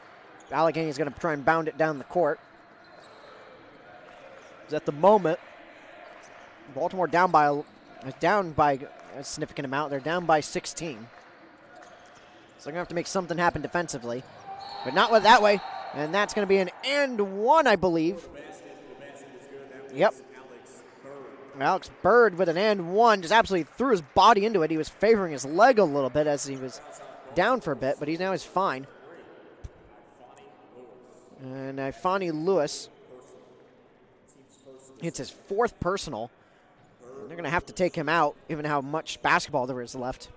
Allegany is going to try and bound it down the court. As at the moment, Baltimore down by a significant amount. They're down by 16. So they're going to have to make something happen defensively. But not with that way. And that's going to be an and one, I believe. Yep. Alex Bird with an and one. Just absolutely threw his body into it. He was favoring his leg a little bit as he was down for a bit, but now he's fine. And Ifeanyi Lewis hits his 4th personal. And they're going to have to take him out, given how much basketball there is left.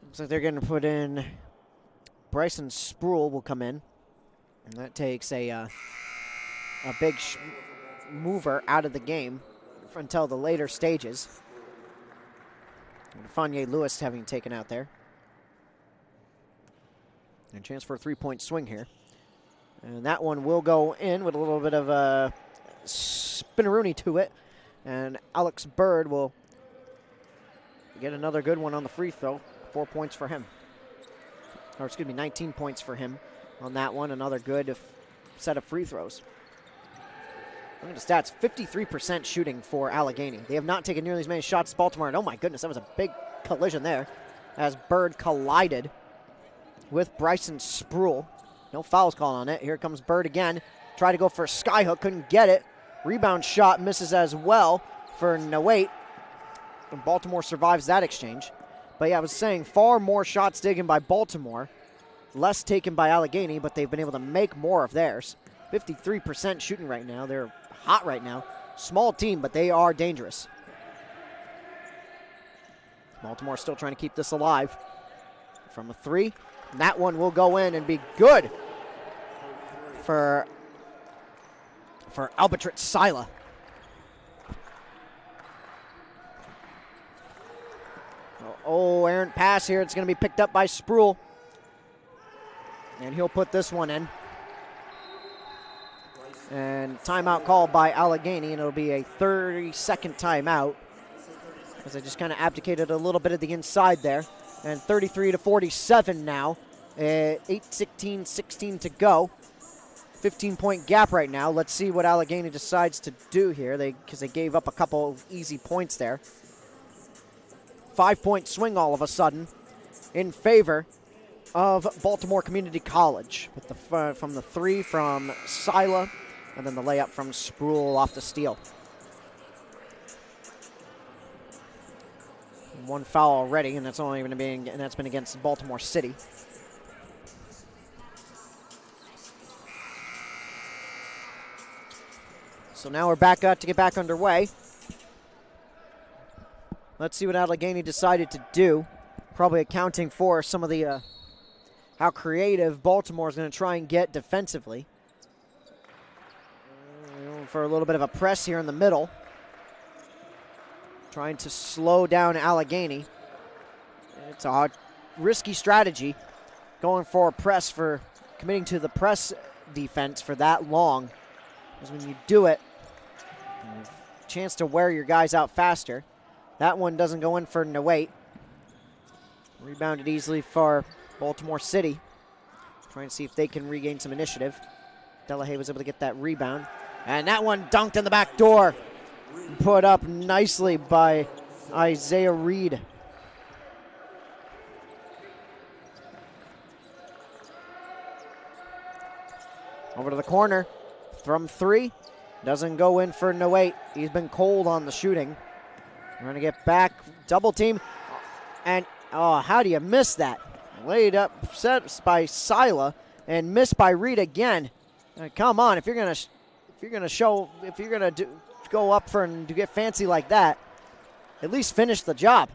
Looks like they're going to put in Bryson Spruill will come in. And that takes a big mover out of the game until the later stages. Ifeanyi Lewis having taken out there. And a chance for a 3-point swing here. And that one will go in with a little bit of a spinneroonie to it. And Alex Bird will get another good one on the free throw. 4 points for him. Or excuse me, 19 points for him on that one. Another good set of free throws. Look at the stats. 53% shooting for Allegany. They have not taken nearly as many shots as Baltimore. And oh my goodness, that was a big collision there as Bird collided with Bryson Spruill. No fouls called on it. Here comes Bird again. Tried to go for a skyhook, couldn't get it. Rebound shot misses as well for Noate. And Baltimore survives that exchange. But yeah, I was saying far more shots taken by Baltimore, less taken by Allegany, but they've been able to make more of theirs. 53% shooting right now. They're hot right now. Small team, but they are dangerous. Baltimore still trying to keep this alive. From a 3. And that one will go in and be good for Albatrit Sila. Oh, errant pass here. It's going to be picked up by Spruill. And he'll put this one in. And timeout called by Allegany, and it'll be a 30-second timeout. As they just kind of abdicated a little bit of the inside there. And 33-47 now. 8:16 to go. 15-point gap right now. Let's see what Allegany decides to do here, because they gave up a couple of easy points there. 5-point swing all of a sudden in favor of Baltimore Community College with the from the 3 from Sila, and then the layup from Spruill off the steal. 1 foul already, and that's been against Baltimore City. So now we're back to get back underway. Let's see what Allegany decided to do. Probably accounting for some of the how creative Baltimore is going to try and get defensively. For a little bit of a press here in the middle. Trying to slow down Allegany. It's a risky strategy. Going for a press, for committing to the press defense for that long. Because when you do it, you have a chance to wear your guys out faster. That one doesn't go in for Noate. Rebounded easily for Baltimore City. Trying to see if they can regain some initiative. Delahaye was able to get that rebound. And that one dunked in the back door. Put up nicely by Isaiah Reed. Over to the corner from 3. Doesn't go in for Noate. He's been cold on the shooting. We're going to get back. Double team. And, oh, how do you miss that? Laid up, set by Sila, and missed by Reed again. Come on, if you're gonna go up for and to get fancy like that, at least finish the job.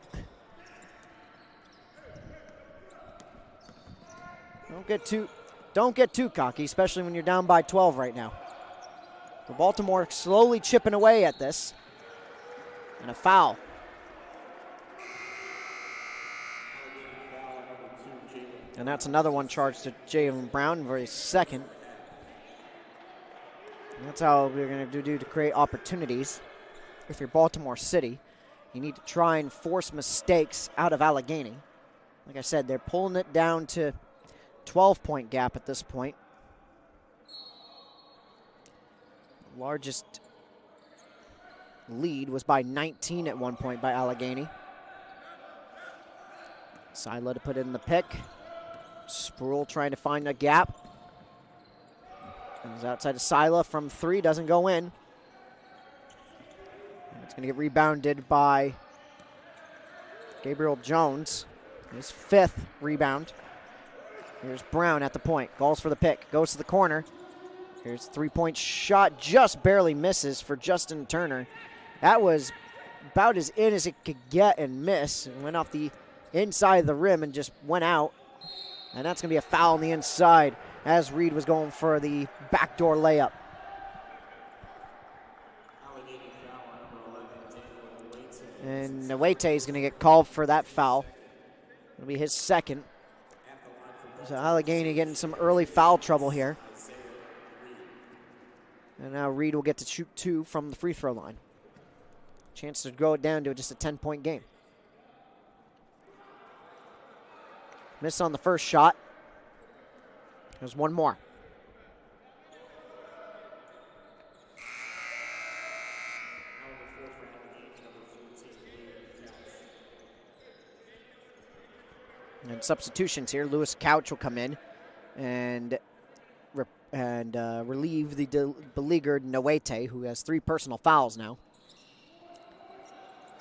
Don't get too cocky, especially when you're down by 12 right now. So Baltimore slowly chipping away at this, and a foul. And that's another one charged to Jalen Brown for his second. And that's how we're going to do to create opportunities. If you're Baltimore City, you need to try and force mistakes out of Allegany. Like I said, they're pulling it down to 12-point gap at this point. The largest lead was by 19 at one point by Allegany. Sila to put in the pick. Sproul trying to find a gap. Comes outside of Sila from 3, doesn't go in. And it's going to get rebounded by Gabriel Jones. His 5th rebound. Here's Brown at the point. Calls for the pick. Goes to the corner. Here's a 3-point shot. Just barely misses for Justin Turner. That was about as in as it could get and miss. It went off the inside of the rim and just went out. And that's going to be a foul on the inside as Reed was going for the backdoor layup. And Noate is going to get called for that foul. It'll be his second. So Allegany getting some early foul trouble here. And now Reed will get to shoot 2 from the free throw line. Chance to go it down to just a 10-point game. Miss on the first shot. There's one more. And substitutions here. Lewis Couch will come in and relieve the beleaguered Noate, who has 3 personal fouls now.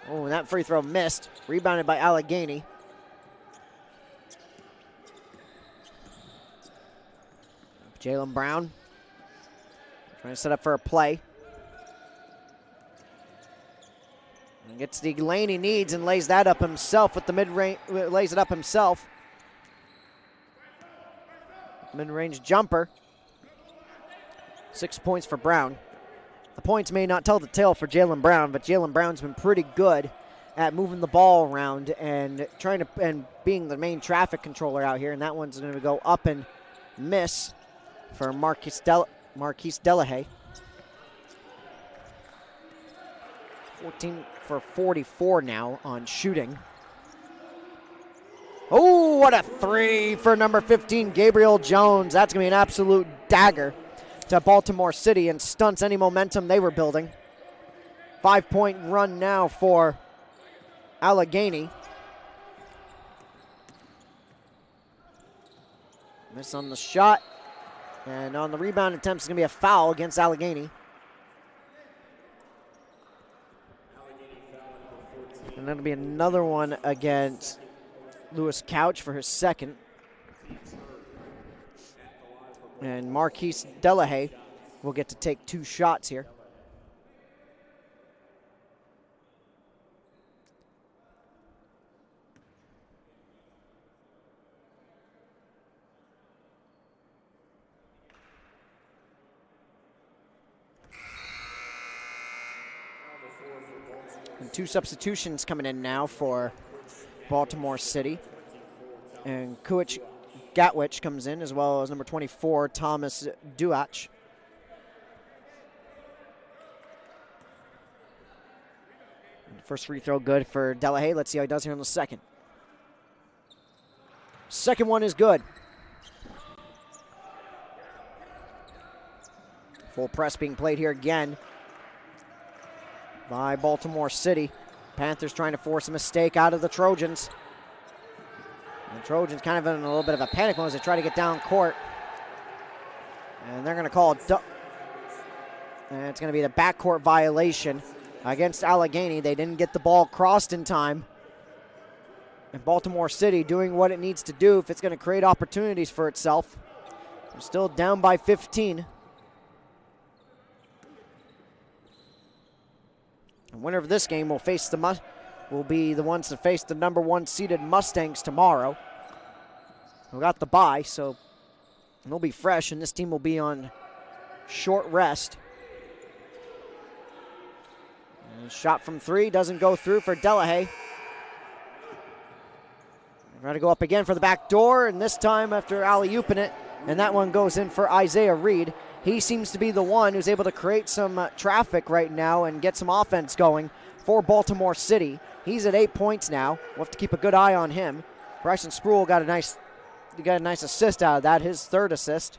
Oh, and that free throw missed. Rebounded by Allegany. Jalen Brown trying to set up for a play. And gets the lane he needs and lays that up himself with the mid-range, lays it up himself. Mid-range jumper. 6 points for Brown. The points may not tell the tale for Jalen Brown, but Jalen Brown's been pretty good at moving the ball around and being the main traffic controller out here. And that one's going to go up and miss for Marquise Delahaye. 14 for 44 now on shooting. Oh, what a 3 for number 15, Gabriel Jones. That's going to be an absolute dagger to Baltimore City and stunts any momentum they were building. 5-point run now for Allegany. Miss on the shot. And on the rebound attempt, it's going to be a foul against Allegany. And that'll be another one against Lewis Couch for his second. And Marquise Delahaye will get to take 2 shots here. And 2 substitutions coming in now for Baltimore City. And Kuich Gatwich comes in, as well as number 24, Thomas Duach. First free throw good for Delahaye. Let's see how he does here in the second. Second one is good. Full press being played here again by Baltimore City. Panthers trying to force a mistake out of the Trojans. The Trojans kind of in a little bit of a panic mode as they try to get down court. And they're going to call it, and it's going to be the backcourt violation against Allegany. They didn't get the ball crossed in time. And Baltimore City doing what it needs to do if it's going to create opportunities for itself. They're still down by 15. The winner of this game will be the ones to face the number 1 seeded Mustangs tomorrow. We got the bye, so they'll be fresh, and this team will be on short rest. And shot from 3 doesn't go through for Delahaye. Trying to go up again for the back door, and this time after alley-ooping it, and that one goes in for Isaiah Reed. He seems to be the one who's able to create some traffic right now and get some offense going for Baltimore City. He's at 8 points now. We'll have to keep a good eye on him. Bryson Spruill got a nice assist out of that, his 3rd assist.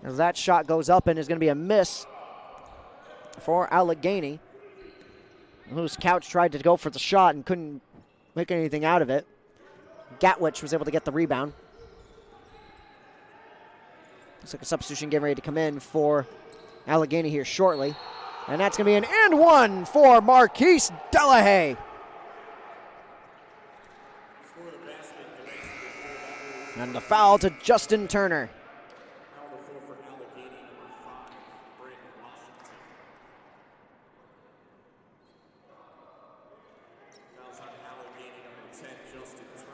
As that shot goes up and is going to be a miss for Allegany, whose Couch tried to go for the shot and couldn't make anything out of it. Gatwich was able to get the rebound. Looks like a substitution getting ready to come in for Allegany here shortly. And that's going to be an and one for Marquise Delahaye. And the foul to Justin Turner.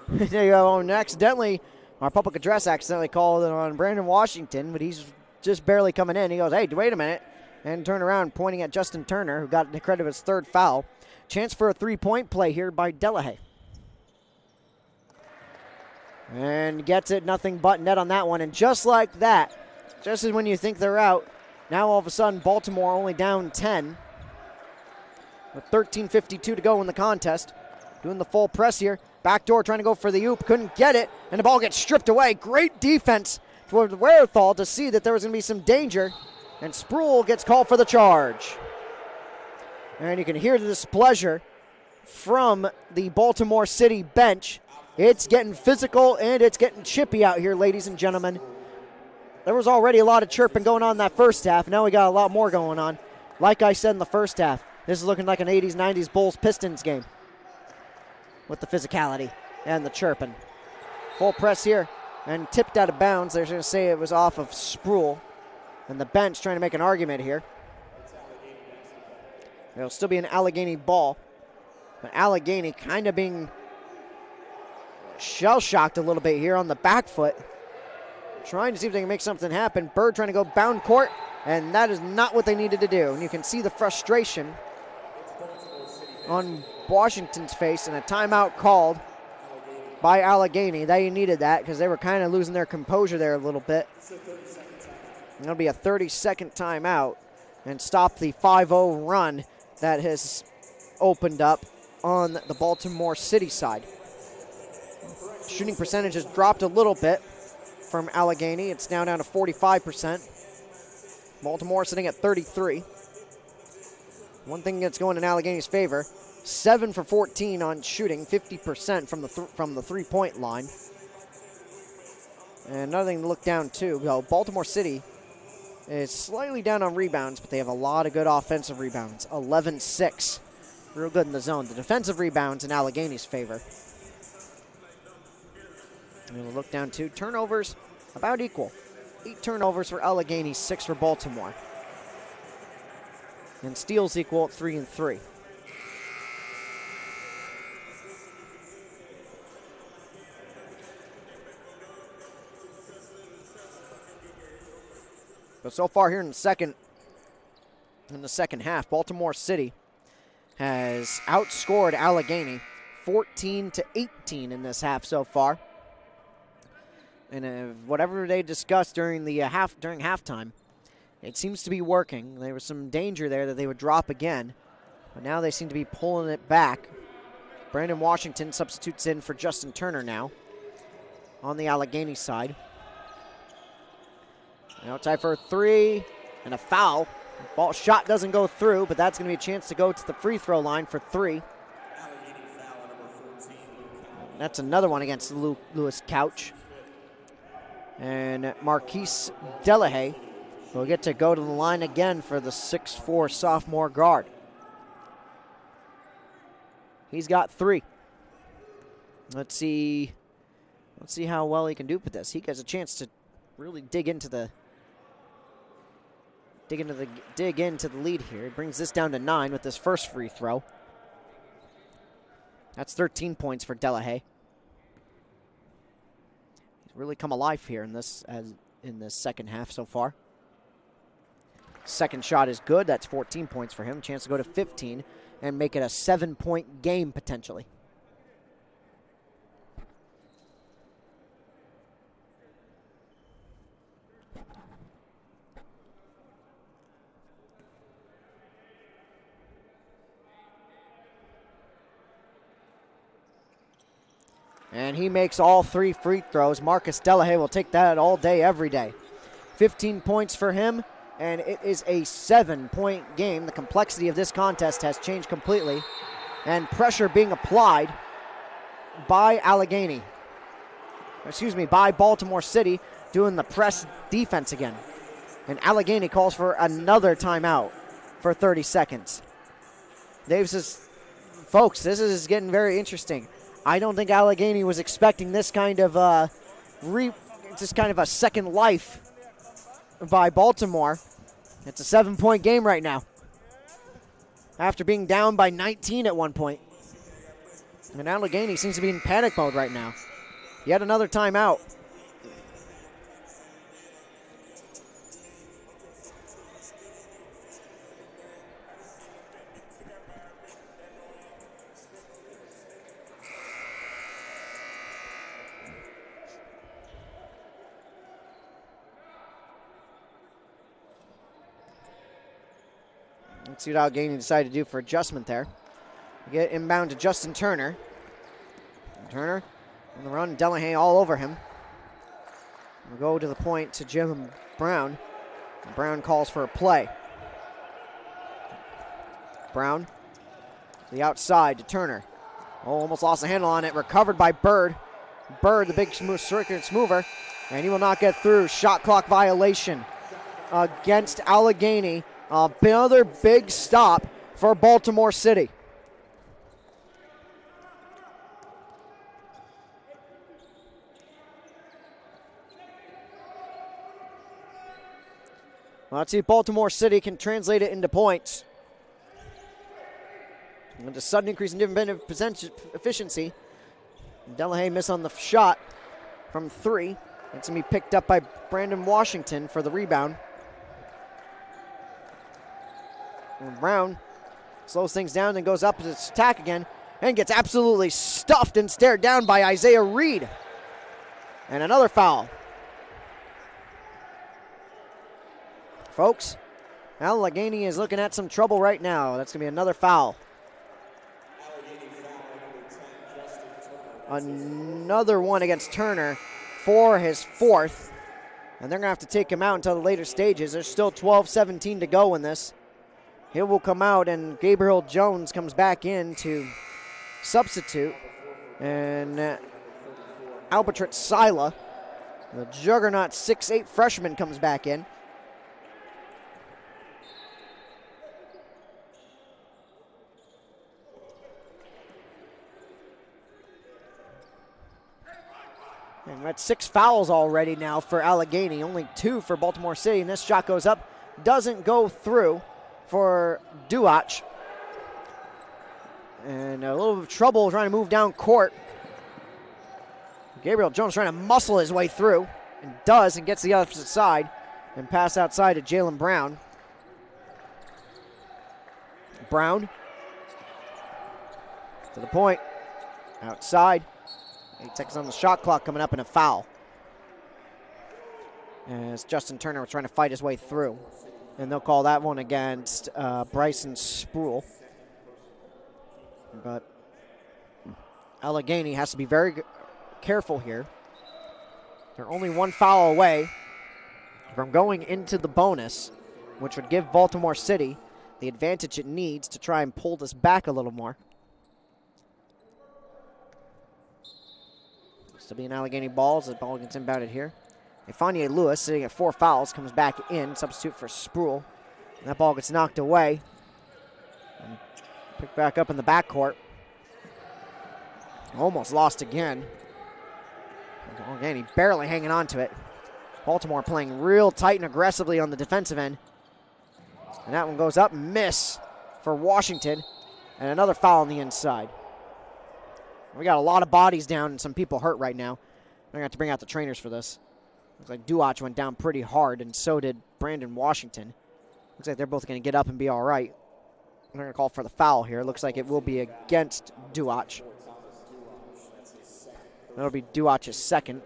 There you go. And accidentally, our public address accidentally called it on Brandon Washington, but he's just barely coming in. He goes, hey, wait a minute, and turned around pointing at Justin Turner, who got the credit of his 3rd foul. Chance for a 3-point play here by Delahaye. And gets it, nothing but net on that one. And just like that, just as when you think they're out, now all of a sudden Baltimore only down 10 with 13:52 to go in the contest. Doing the full press here. Backdoor trying to go for the oop. Couldn't get it. And the ball gets stripped away. Great defense for the wherewithal to see that there was going to be some danger. And Spruill gets called for the charge. And you can hear the displeasure from the Baltimore City bench. It's getting physical and it's getting chippy out here, ladies and gentlemen. There was already a lot of chirping going on in that first half. Now we got a lot more going on. Like I said in the first half, this is looking like an 80s, 90s Bulls-Pistons game with the physicality and the chirping. Full press here and tipped out of bounds. They're going to say it was off of Spruill. And the bench trying to make an argument here. It'll still be an Allegany ball. But Allegany kind of being shell-shocked a little bit here on the back foot. Trying to see if they can make something happen. Bird trying to go bound court, and that is not what they needed to do. And you can see the frustration on Washington's face, and a timeout called by Allegany. They needed that because they were kind of losing their composure there a little bit. It'll be a 30-second timeout and stop the 5-0 run that has opened up on the Baltimore City side. Shooting percentage has dropped a little bit from Allegany. It's now down to 45%. Baltimore sitting at 33. One thing that's going in Allegany's favor, 7 for 14 on shooting, 50% from the three-point line. And another thing to look down to, Baltimore City is slightly down on rebounds, but they have a lot of good offensive rebounds. 11-6. Real good in the zone. The defensive rebounds in Allegany's favor. And we'll look down to turnovers, about equal. 8 turnovers for Allegany, 6 for Baltimore. And steals equal at 3 and 3. But so far here in the second half, Baltimore City has outscored Allegany 14-18 in this half so far. And whatever they discussed during the halftime, it seems to be working. There was some danger there that they would drop again, but now they seem to be pulling it back. Brandon Washington substitutes in for Justin Turner now on the Allegany side. Outside for a 3, and a foul. Ball shot doesn't go through, but that's going to be a chance to go to the free throw line for 3. That's another one against Lewis Couch. And Marquise Delahaye will get to go to the line again for the 6'4" sophomore guard. He's got 3. Let's see how well he can do with this. He gets a chance to really dig into the lead here. He brings this down to 9 with this first free throw. That's 13 points for Delahaye. He's really come alive here in this second half so far. Second shot is good. That's 14 points for him. Chance to go to 15 and make it a 7-point game potentially. And he makes all 3 free throws. Marcus Delahaye will take that all day, every day. 15 points for him, and it is a 7-point game. The complexity of this contest has changed completely, and pressure being applied by Allegany. By Baltimore City, doing the press defense again. And Allegany calls for another timeout for 30 seconds. Dave says, folks, this is getting very interesting. I don't think Allegany was expecting this kind of a second life by Baltimore. It's a 7-point game right now, after being down by 19 at one point. And Allegany seems to be in panic mode right now. Yet another timeout. Let's see what Allegany decided to do for adjustment there. We get inbound to Justin Turner. Turner on the run, Delahaye all over him. We'll go to the point to Jim Brown. Brown calls for a play. Brown to the outside to Turner. Oh, almost lost the handle on it. Recovered by Bird. Bird, the big circuit mover, and he will not get through. Shot clock violation against Allegany. Another big stop for Baltimore City. Let's see if Baltimore City can translate it into points. With a sudden increase in different efficiency. Delahaye miss on the shot from 3. It's going to be picked up by Brandon Washington for the rebound. And Brown slows things down, then goes up to its attack again and gets absolutely stuffed and stared down by Isaiah Reed. And another foul. Folks, Allegany is looking at some trouble right now. That's going to be another foul. Another one against Turner for his 4th. And they're going to have to take him out until the later stages. There's still 12-17 to go in this. He will come out, and Gabriel Jones comes back in to substitute. And Albertrich Sila, the juggernaut 6'8" freshman, comes back in. And that's 6 fouls already now for Allegany, only 2 for Baltimore City. And this shot goes up, doesn't go through for Duach. And a little bit of trouble trying to move down court. Gabriel Jones trying to muscle his way through, and does, and gets the opposite side, and pass outside to Jalen Brown. Brown to the point, outside. 8 seconds on the shot clock, coming up in a foul. As Justin Turner was trying to fight his way through. And they'll call that one against Bryson Spruill. But Allegany has to be very careful here. They're only 1 foul away from going into the bonus. which would give Baltimore City the advantage it needs to try and pull this back a little more. Still being Allegany ball as the ball gets inbounded here. Ifeanyi Lewis, sitting at 4 fouls, comes back in, substitute for Spruill. And that ball gets knocked away. And picked back up in the backcourt. Almost lost again. Allegany barely hanging on to it. Baltimore playing real tight and aggressively on the defensive end. And that one goes up, miss for Washington. And another foul on the inside. We got a lot of bodies down and some people hurt right now. I'm going to have to bring out the trainers for this. Looks like Duach went down pretty hard, and so did Brandon Washington. Looks like they're both going to get up and be all right. They're going to call for the foul here. Looks like it will be against Duach. That'll be Duach's second.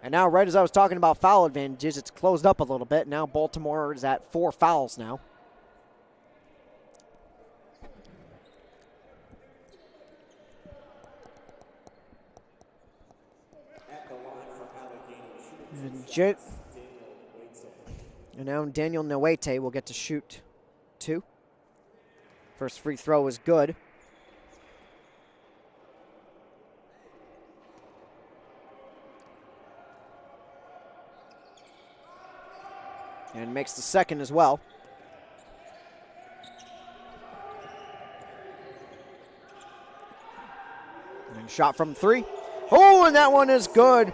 And now, right as I was talking about foul advantages, it's closed up a little bit. Now Baltimore is at 4 fouls now. And now Daniel Nwete will get to shoot 2. First free throw is good. And makes the second as well. And shot from 3. Oh, and that one is good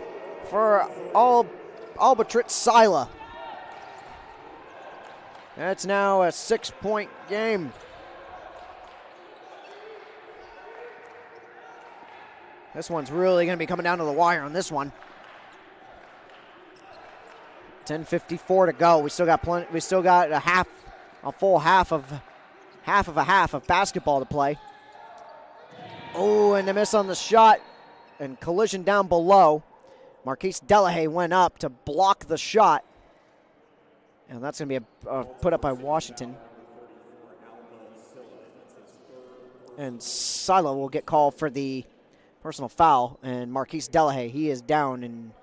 for Albatrit Sila. That's now a 6-point game. This one's really going to be coming down to the wire on this one. 10:54 to go. We still got plenty. We still got a full half of basketball to play. Oh, and a miss on the shot, and collision down below. Marquise Delahaye went up to block the shot, and that's going to be a put up by Washington. And Silo will get called for the personal foul, and Marquise Delahaye, he is down, and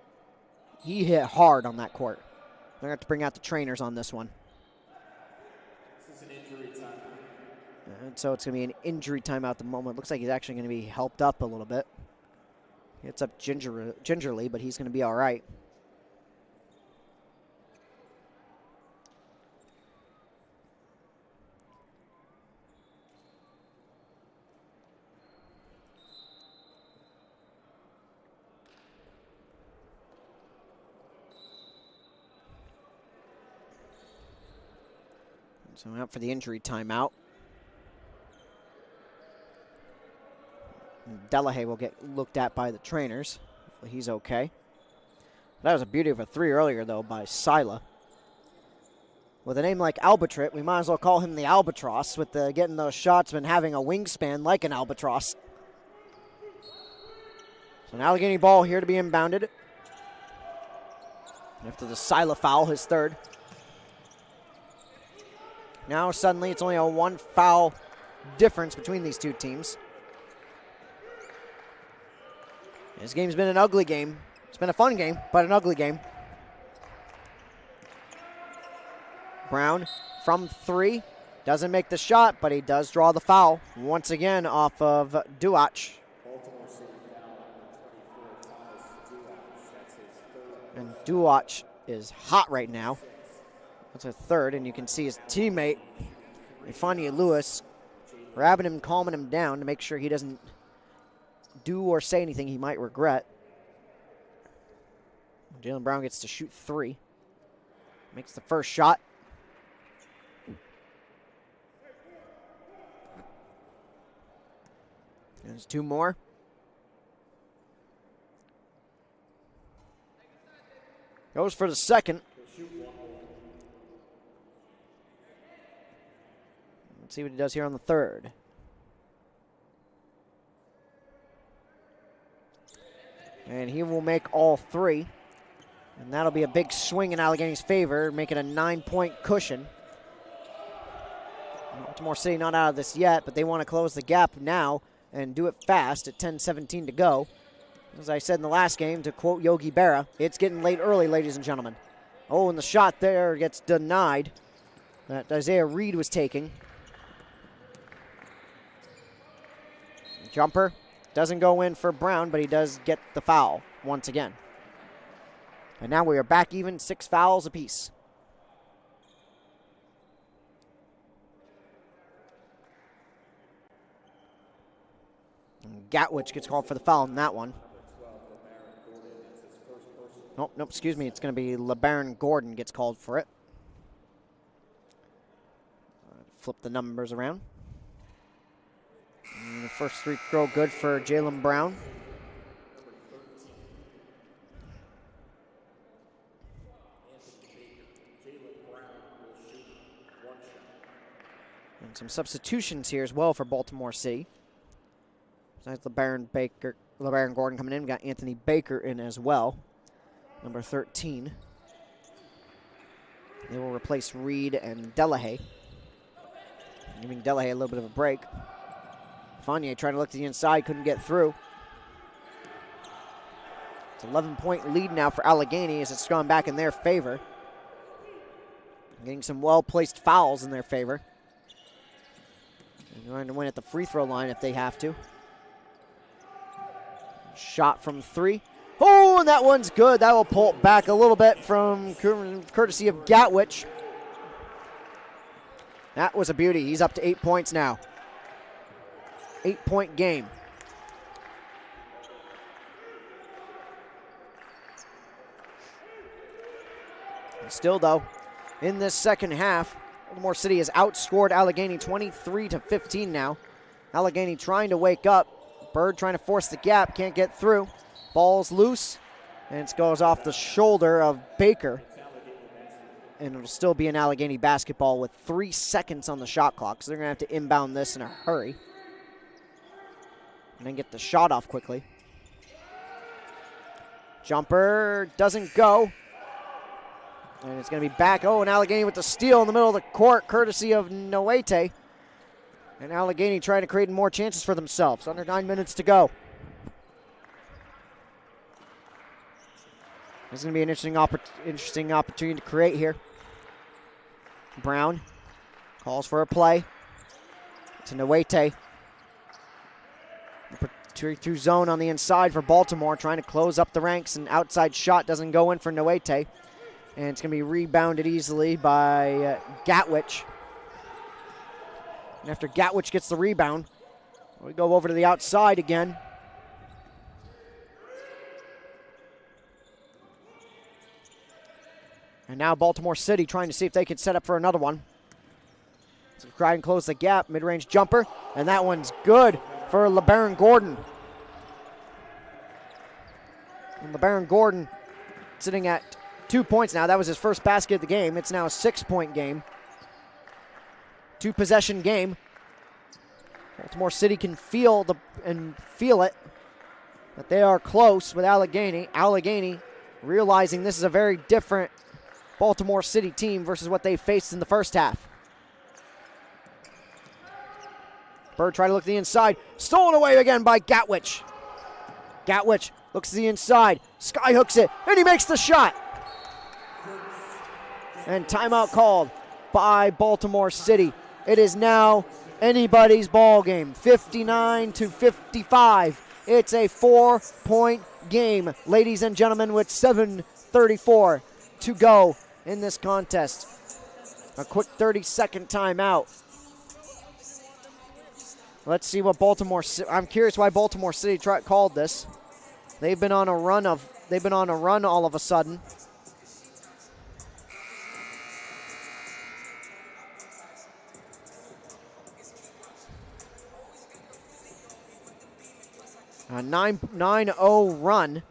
he hit hard on that court. They're going to have to bring out the trainers on this one. This is an injury timeout. And so it's going to be an injury timeout at the moment. Looks like he's actually going to be helped up a little bit. He gets up gingerly, but he's going to be all right. So out for the injury timeout. Delahaye will get looked at by the trainers. Hopefully he's okay. That was a beauty of a 3 earlier, though, by Sila. With a name like Albatrit, we might as well call him the Albatross, with getting those shots and having a wingspan like an albatross. So an Allegany ball here to be inbounded. After the Sila foul, his third. Now suddenly it's only a 1 foul difference between these two teams. This game's been an ugly game. It's been a fun game, but an ugly game. Brown from 3. Doesn't make the shot, but he does draw the foul. Once again off of Duach. And Duach is hot right now. That's a third, and you can see his teammate, Ifeanyi Lewis, grabbing him, calming him down to make sure he doesn't do or say anything he might regret. Jaylen Brown gets to shoot 3. Makes the first shot. There's 2 more. Goes for the second. Let's see what he does here on the third. And he will make all 3. And that'll be a big swing in Allegany's favor, making a 9-point cushion. Baltimore City not out of this yet, but they want to close the gap now and do it fast at 10:17 to go. As I said in the last game, to quote Yogi Berra, it's getting late early, ladies and gentlemen. Oh, and the shot there gets denied. that Isaiah Reed was taking. Jumper doesn't go in for Brown, but he does get the foul once again. And now we are back even, 6 fouls apiece. And Gatwich gets called for the foul in that one. Nope, excuse me. It's going to be LeBaron Gordon gets called for it. Flip the numbers around. And the first free throw good for Jaylen Brown. And some substitutions here as well for Baltimore City. Besides LeBaron Gordon coming in, we got Anthony Baker in as well. Number 13. They will replace Reed and Delahaye. Giving Delahaye a little bit of a break. Fournier trying to look to the inside, couldn't get through. It's an 11-point lead now for Allegany as it's gone back in their favor. Getting some well-placed fouls in their favor. And trying to win at the free throw line if they have to. Shot from 3. Oh, and that one's good. That will pull it back a little bit from courtesy of Gatwich. That was a beauty. He's up to 8 points now. 8-point game. Still, though, in this second half, Baltimore City has outscored Allegany 23-15 now. Allegany trying to wake up. Bird trying to force the gap, can't get through. Ball's loose, and it goes off the shoulder of Baker. And it'll still be an Allegany basketball with 3 seconds on the shot clock, so they're going to have to inbound this in a hurry. And then get the shot off quickly. Jumper doesn't go. And it's going to be back. Oh, and Allegany with the steal in the middle of the court, courtesy of Noete. And Allegany trying to create more chances for themselves. Under 9 minutes to go. This is going to be an interesting opportunity to create here. Brown calls for a play. To Noete. Through zone on the inside for Baltimore, trying to close up the ranks. An outside shot doesn't go in for Noete. And it's going to be rebounded easily by Gatwich. And after Gatwich gets the rebound, we go over to the outside again. And now Baltimore City trying to see if they can set up for another one. So try and close the gap. Mid-range jumper. And that one's good for LeBaron Gordon. And LeBaron Gordon sitting at 2 points now. That was his first basket of the game. It's now a 6-point game. 2-possession game. Baltimore City can feel it. That they are close with Allegany. Allegany realizing this is a very different Baltimore City team versus what they faced in the first half. Bird trying to look to the inside. Stolen away again by Gatwich. Gatwich looks to the inside. Sky hooks it. And he makes the shot. And timeout called by Baltimore City. It is now anybody's ball game. 59-55. It's a 4-point game, ladies and gentlemen, with 7:34 to go in this contest. A quick 30-second timeout. Let's see what I'm curious why Baltimore City called this. They've been on a run all of a sudden. A 9-0 run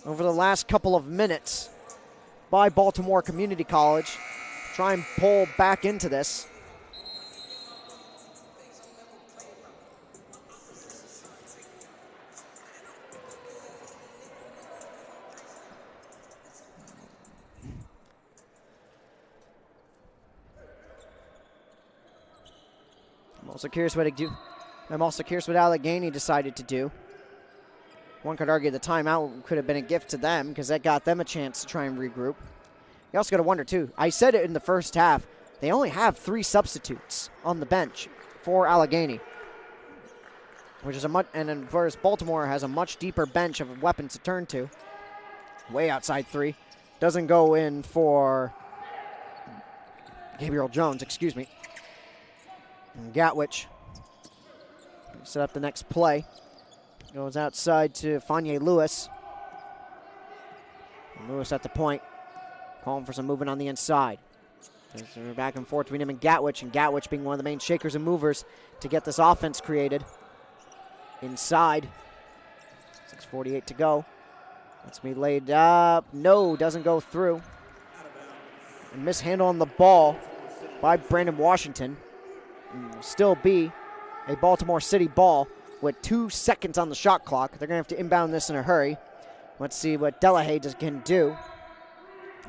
over the last couple of minutes by Baltimore Community College. Try and pull back into this. I'm also curious what Allegany decided to do. One could argue the timeout could have been a gift to them because that got them a chance to try and regroup. You also got to wonder, too. I said it in the first half. They only have 3 substitutes on the bench for Allegany, which is and whereas Baltimore has a much deeper bench of weapons to turn to. Way outside 3. Doesn't go in for Gabriel Jones, excuse me. And Gatwich set up the next play. Goes outside to Fanye Lewis. And Lewis at the point, calling for some movement on the inside. They're back and forth between him and Gatwich being one of the main shakers and movers to get this offense created. Inside, 6:48 to go. That's going to be laid up. No, doesn't go through. A mishandle on the ball by Brandon Washington. And will still be a Baltimore City ball with 2 seconds on the shot clock. They're going to have to inbound this in a hurry. Let's see what Delahaye can do.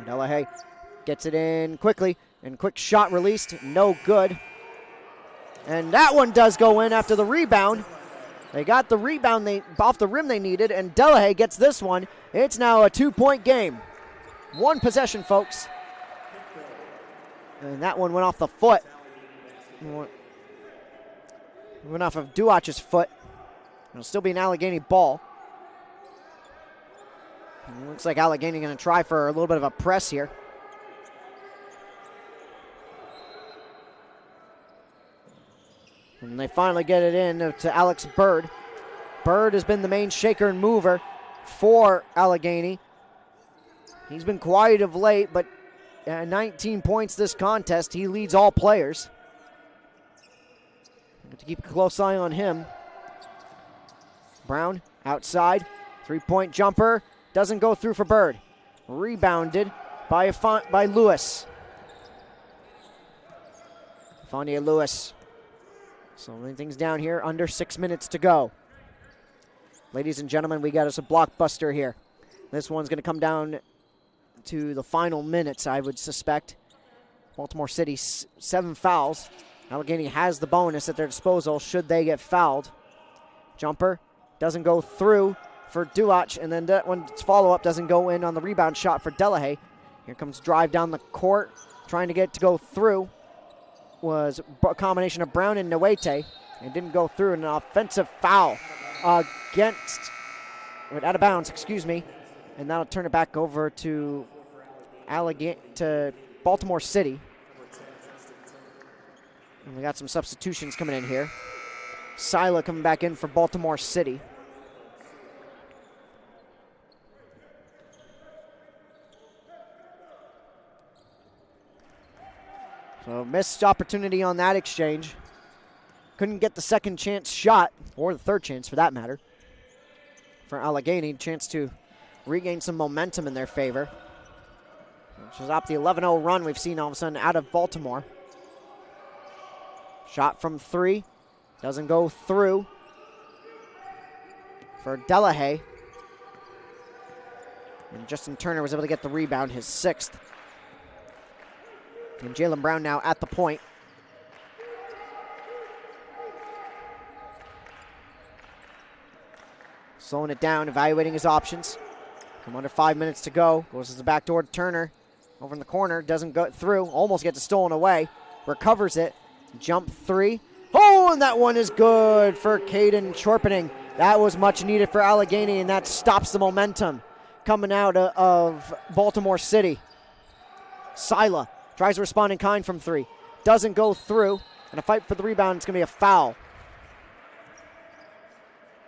Delahaye gets it in quickly, and quick shot released. No good. And that one does go in after the rebound. They got the rebound off the rim they needed, and Delahaye gets this one. It's now a 2-point game. 1 possession, folks. And that one went off the foot. Went off of Duach's foot. It'll still be an Allegany ball. It looks like Allegany going to try for a little bit of a press here. And they finally get it in to Alex Bird. Bird has been the main shaker and mover for Allegany. He's been quiet of late, but 19 points this contest. He leads all players. Have to keep a close eye on him. Brown outside. 3-point jumper. Doesn't go through for Bird. Rebounded by Lewis. Fanye Lewis. So many things down here. Under 6 minutes to go. Ladies and gentlemen, we got us a blockbuster here. This one's going to come down to the final minutes, I would suspect. Baltimore City, 7 fouls. Allegany has the bonus at their disposal should they get fouled. Jumper doesn't go through for Duach, and then that one's follow-up doesn't go in on the rebound shot for Delahaye. Here comes drive down the court, trying to get it to go through. Was a combination of Brown and Nwete. It didn't go through. An offensive foul out of bounds, excuse me. And that'll turn it back over to Baltimore City. And we got some substitutions coming in here. Sila coming back in for Baltimore City. So missed opportunity on that exchange. Couldn't get the second chance shot, or the third chance for that matter, for Allegany. Chance to regain some momentum in their favor. Which is up the 11-0 run we've seen all of a sudden out of Baltimore. Shot from 3. Doesn't go through for Delahaye. And Justin Turner was able to get the rebound, his 6th. And Jalen Brown now at the point. Slowing it down, evaluating his options. From under 5 minutes to go. Goes to the back door to Turner. Over in the corner, doesn't go through. Almost gets it stolen away. Recovers it. Jump 3. Oh, and that one is good for Caden Chorpening. That was much needed for Allegany, and that stops the momentum coming out of Baltimore City. Sila tries to respond in kind from 3. Doesn't go through. And a fight for the rebound. It's going to be a foul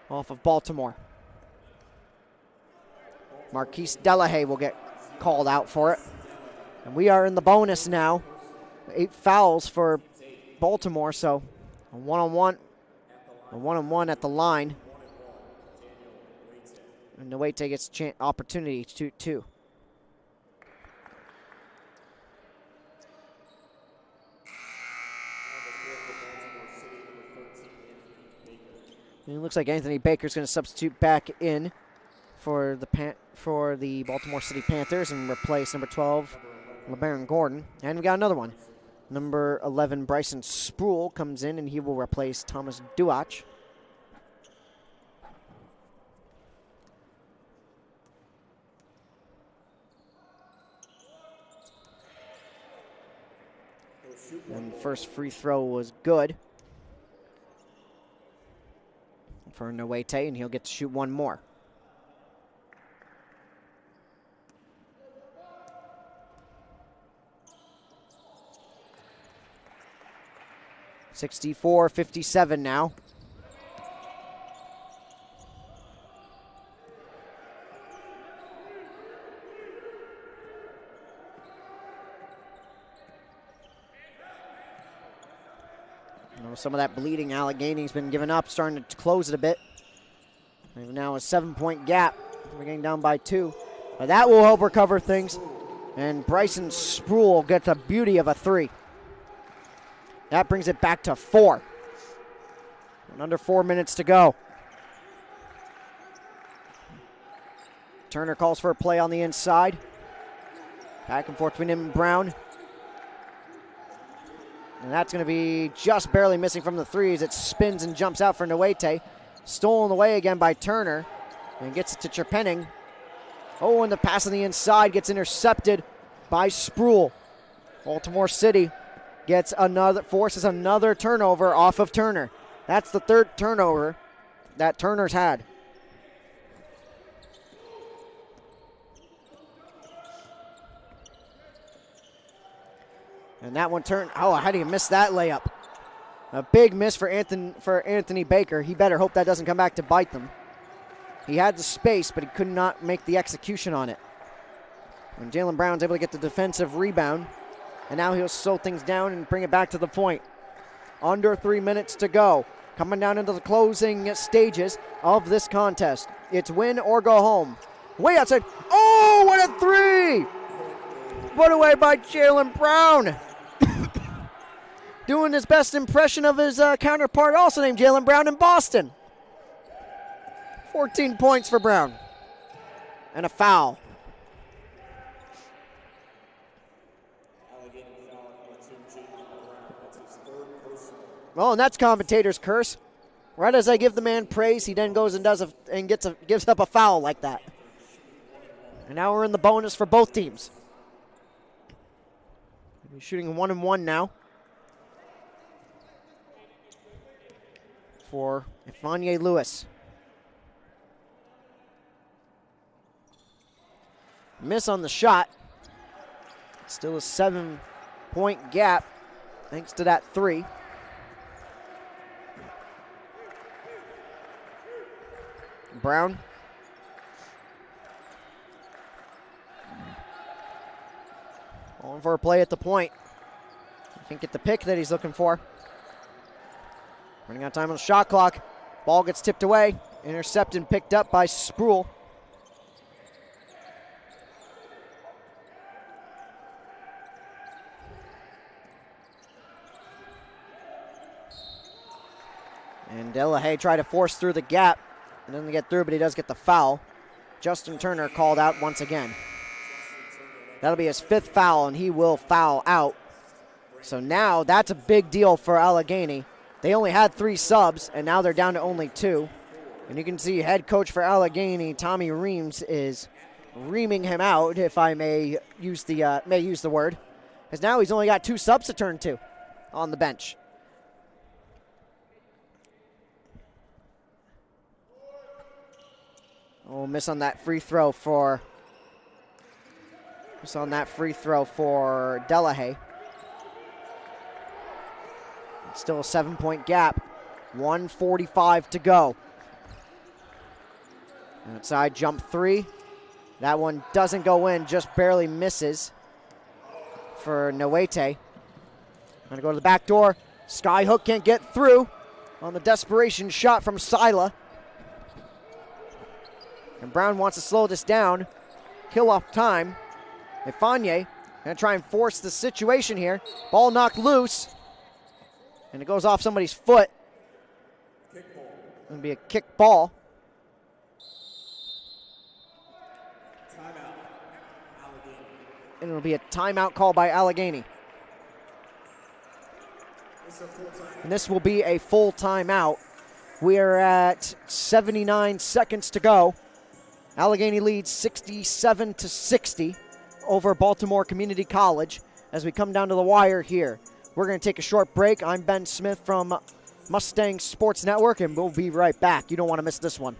off of Baltimore. Marquise Delahaye will get called out for it. And we are in the bonus now. 8 fouls for Baltimore, so a one-on-one at the line. And Nwete gets opportunity to 2. And it looks like Anthony Baker's going to substitute back in for the Baltimore City Panthers and replace number 12, LeBaron Gordon. And we got another one. Number 11, Bryson Sproul comes in, and he will replace Thomas Duach. And first free throw was good for Nwete, and he'll get to shoot one more. (64-57) now. Some of that bleeding Allegany's been given up, starting to close it a bit. Now a 7-point gap. We're getting down by 2. But that will help recover things. And Bryson Sproul gets a beauty of a 3. That brings it back to 4. And under 4 minutes to go. Turner calls for a play on the inside. Back and forth between him and Brown. And that's going to be just barely missing from the 3 as it spins and jumps out for Nwete. Stolen away again by Turner. And gets it to Trepenning. Oh, and the pass on the inside gets intercepted by Sproul. Baltimore City forces another turnover off of Turner. That's the 3rd turnover that Turner's had. And that one turned. Oh, how do you miss that layup? A big miss for Anthony Baker. He better hope that doesn't come back to bite them. He had the space, but he could not make the execution on it. And Jaylen Brown's able to get the defensive rebound. And now he'll slow things down and bring it back to the point. Under 3 minutes to go. Coming down into the closing stages of this contest. It's win or go home. Way outside. Oh, what a 3! Put away by Jaylen Brown. Doing his best impression of his counterpart, also named Jaylen Brown in Boston. 14 points for Brown. And a foul. Oh, and that's commentator's curse. Right as I give the man praise, he then goes and gives up a foul like that. And now we're in the bonus for both teams. He's shooting 1-and-1 now. For Ifeanyi Lewis. Miss on the shot. Still a 7-point gap thanks to that 3. Brown. Going for a play at the point. Can't get the pick that he's looking for. Running out of time on the shot clock. Ball gets tipped away. Intercepted and picked up by Sproul. And Delahaye tried to force through the gap. He doesn't get through, but he does get the foul. Justin Turner called out once again. That'll be his 5th foul, and he will foul out. So now that's a big deal for Allegany. They only had 3 subs, and now they're down to only 2. And you can see head coach for Allegany, Tommy Reams, is reaming him out, if I may use the word, because now he's only got 2 subs to turn to on the bench. Oh, miss on that free throw for Delahaye. Still a 7-point gap. 1:45 to go. Outside jump 3. That one doesn't go in, just barely misses for Nwete. Gonna go to the back door. Skyhook can't get through on the desperation shot from Sila. And Brown wants to slow this down. Kill off time. Ifeanyi gonna try and force the situation here. Ball knocked loose. And it goes off somebody's foot. It'll be a kick ball. And it'll be a timeout call by Allegany. And this will be a full timeout. We are at 79 seconds to go. Allegany leads 67-60 over Baltimore Community College as we come down to the wire here. We're going to take a short break. I'm Ben Smith from Mustang Sports Network, and we'll be right back. You don't want to miss this one.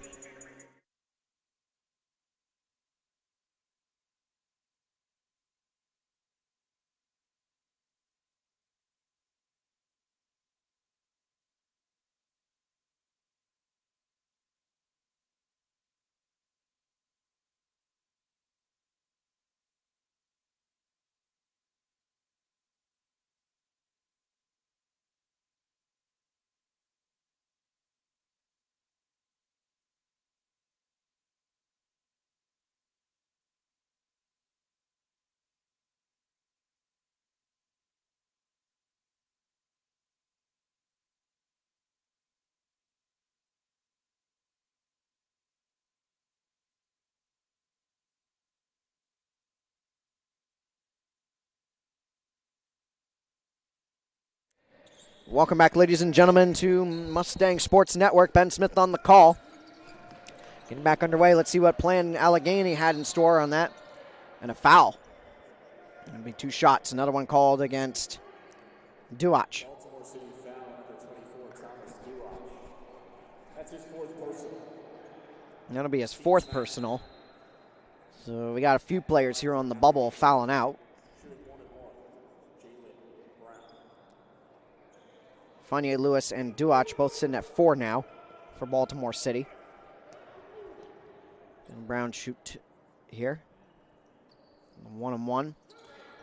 Welcome back, ladies and gentlemen, to Mustang Sports Network. Ben Smith on the call. Getting back underway. Let's see what plan Allegany had in store on that. And a foul. Going to be 2 shots. Another one called against Duach. Baltimore City foul number 24, Thomas Duach. That's his 4th personal. And that'll be his 4th personal. So we got a few players here on the bubble fouling out. Fournier, Lewis, and Duach both sitting at 4 now for Baltimore City. And Brown shoot here. 1-on-1.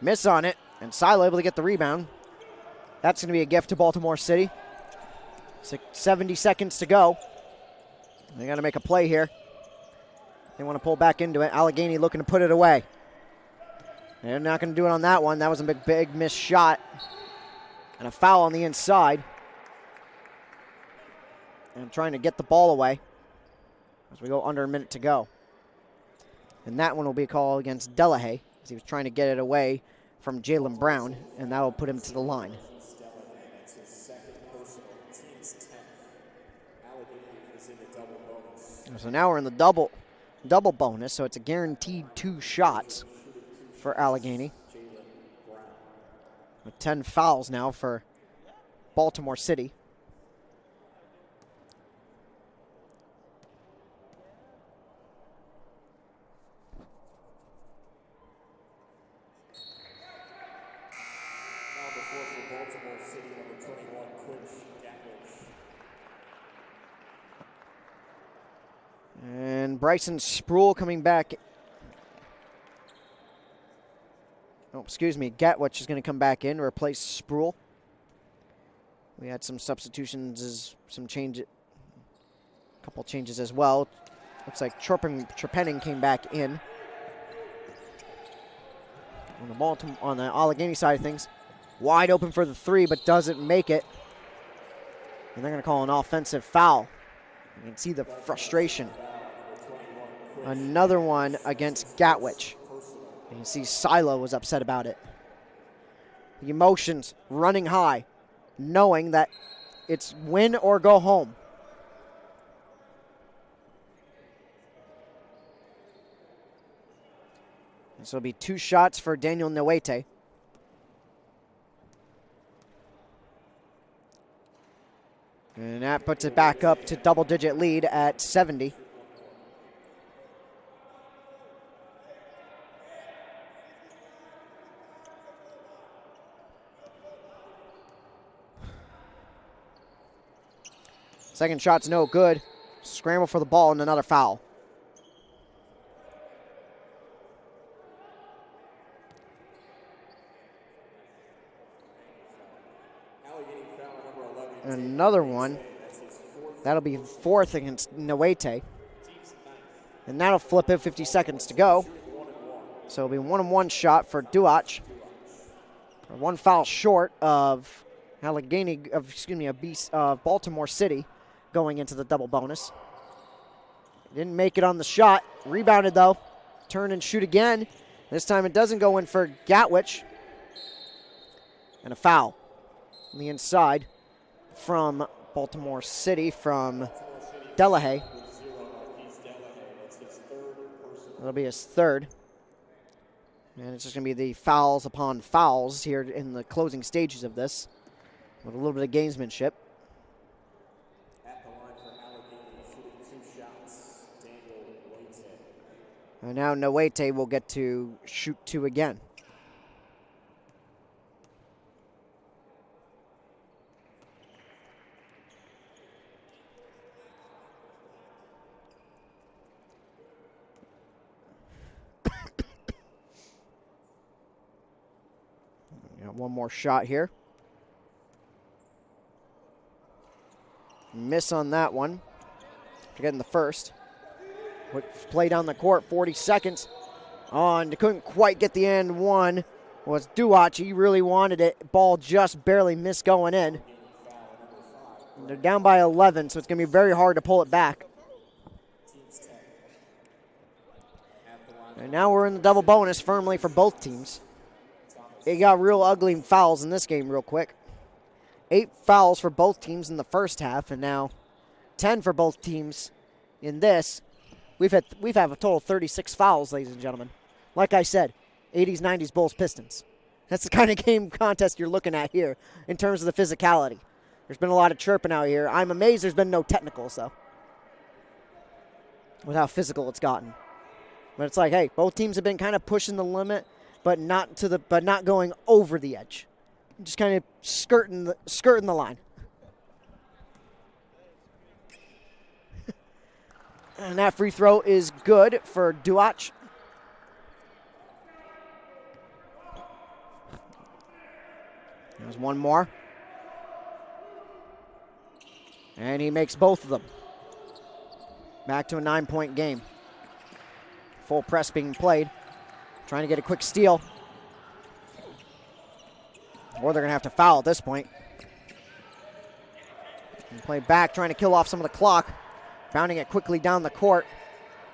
Miss on it, and Silo able to get the rebound. That's going to be a gift to Baltimore City. 70 seconds to go. They got to make a play here. They want to pull back into it. Allegany looking to put it away. They're not going to do it on that one. That was a big missed shot. And a foul on the inside. And trying to get the ball away as we go under a minute to go. And that one will be a call against Delahaye as he was trying to get it away from Jalen Brown, and that will put him to the line. That's his 2nd personal, team's 10th. Allegany is in the double bonus. So now we're in the double bonus, so it's a guaranteed 2 shots for Allegany. With 10 fouls now for Baltimore City. Now the 4th for Baltimore City, number 21, Gatwich. And Bryson Sproul coming back. Oh, excuse me. Gatwich is going to come back in to replace Sproul. We had some substitutions, a couple changes as well. Looks like Trepenning came back in. On the Allegany side of things, wide open for the 3, but doesn't make it. And they're going to call an offensive foul. You can see the frustration. Another one against Gatwich. You can see Silo was upset about it. The emotions running high, knowing that it's win or go home. And so it'll be 2 shots for Daniel Nwete. And that puts it back up to double-digit lead at 70. Second shot's no good. Scramble for the ball and another foul. Another one. That'll be 4th against Nwete. And that'll flip it, 50 seconds to go. So it'll be 1-on-1 shot for Duach. 1 foul short of Baltimore City going into the double bonus. Didn't make it on the shot. Rebounded though. Turn and shoot again. This time it doesn't go in for Gatwich. And a foul on the inside from Baltimore City from Delahaye. That'll be his 3rd. And it's just going to be the fouls upon fouls here in the closing stages of this, with a little bit of gamesmanship. At the line for Allegany, shooting 2 shots, Daniel Waite. And now Noete will get to shoot 2 again. Got one more shot here. Miss on that one. Forgetting the first. Play down the court, 40 seconds. And couldn't quite get the end one. Was Duach. He really wanted it. Ball just barely missed going in. And they're down by 11, so it's going to be very hard to pull it back. And now we're in the double bonus firmly for both teams. It got real ugly fouls in this game real quick. 8 fouls for both teams in the first half, and now 10 for both teams in this. We've had a total of 36 fouls, ladies and gentlemen. Like I said, 80s, 90s Bulls Pistons. That's the kind of game contest you're looking at here in terms of the physicality. There's been a lot of chirping out here. I'm amazed there's been no technicals, though, with how physical it's gotten. But it's like, hey, both teams have been kind of pushing the limit, but not going over the edge. Just kind of skirting the line. And that free throw is good for Duach. There's one more. And he makes both of them. Back to a 9-point game. Full press being played. Trying to get a quick steal. Or they're going to have to foul at this point. And play back, trying to kill off some of the clock. Bounding it quickly down the court.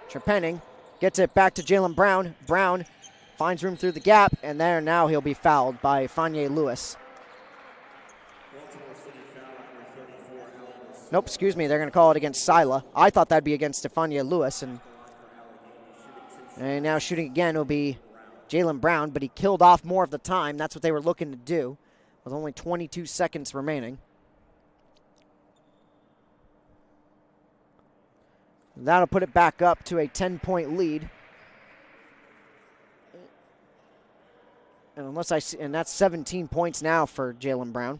Trepenning gets it back to Jaylen Brown. Brown finds room through the gap, and there now he'll be fouled by Fanye Lewis. Nope, excuse me, they're going to call it against Sila. I thought that'd be against Stefania Lewis, and now shooting again will be Jaylen Brown, but he killed off more of the time. That's what they were looking to do, with only 22 seconds remaining. That'll put it back up to a 10-point lead. And that's 17 points now for Jaylen Brown.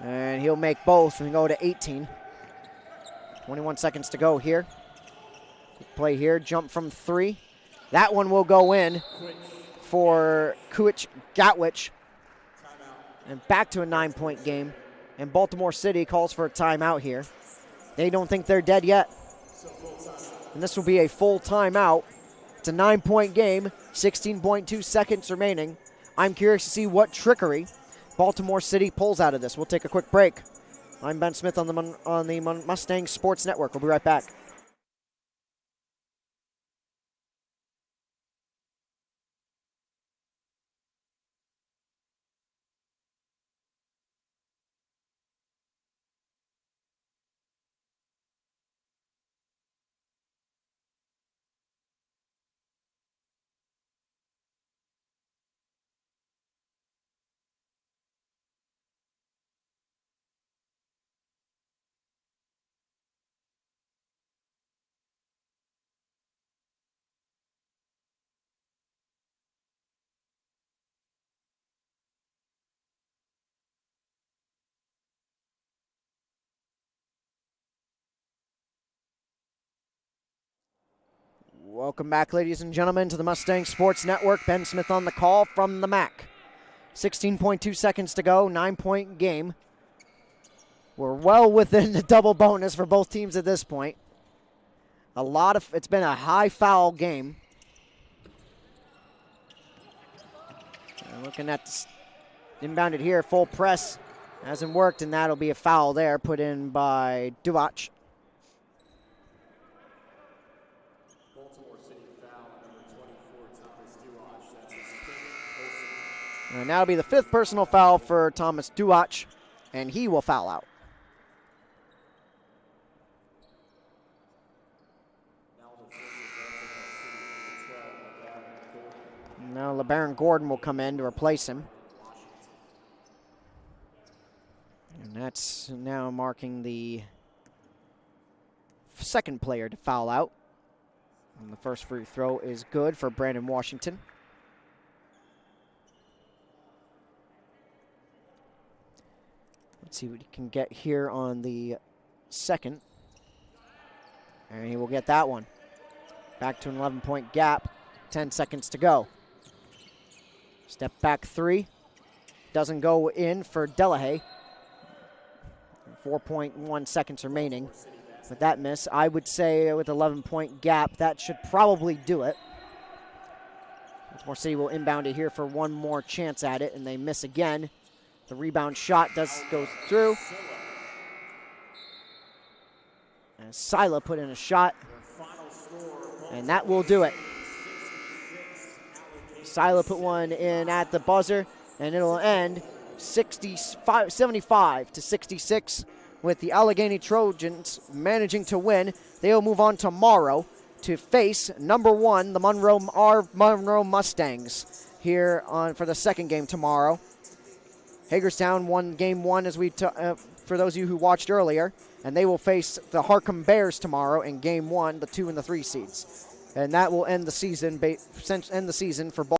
And he'll make both and go to 18. 21 seconds to go here. Play here, jump from 3. That one will go in for Kuich Gatwich. And back to a 9-point game. And Baltimore City calls for a timeout here. They don't think they're dead yet. And this will be a full timeout. It's a 9-point game, 16.2 seconds remaining. I'm curious to see what trickery Baltimore City pulls out of this. We'll take a quick break. I'm Ben Smith on the Mustang Sports Network. We'll be right back. Welcome back, ladies and gentlemen, to the Mustang Sports Network. Ben Smith on the call from the MAC. 16.2 seconds to go, 9-point game. We're well within the double bonus for both teams at this point. It's been a high foul game. Looking at this, inbounded here, full press. Hasn't worked, and that'll be a foul there put in by Duach. And that'll be the 5th personal foul for Thomas Duach, and he will foul out. Now LeBaron Gordon will come in to replace him. And that's now marking the second player to foul out. And the first free throw is good for Brandon Washington. Let's see what he can get here on the second. And he will get that one. Back to an 11-point gap. 10 seconds to go. Step back three. Doesn't go in for Delahaye. 4.1 seconds remaining with that miss. I would say with 11-point gap, that should probably do it. Baltimore City will inbound it here for one more chance at it, and they miss again. The rebound shot does go through. And Sila put in a shot, and that will do it. Sila put one in at the buzzer, and it'll end 75 to 66 with the Allegany Trojans managing to win. They'll move on tomorrow to face number one, the Monroe Mustangs, here for the second game tomorrow. Hagerstown won game one, as for those of you who watched earlier, and they will face the Harcum Bears tomorrow in game one, the 2 and the 3 seeds. And that will end the season for Baltimore.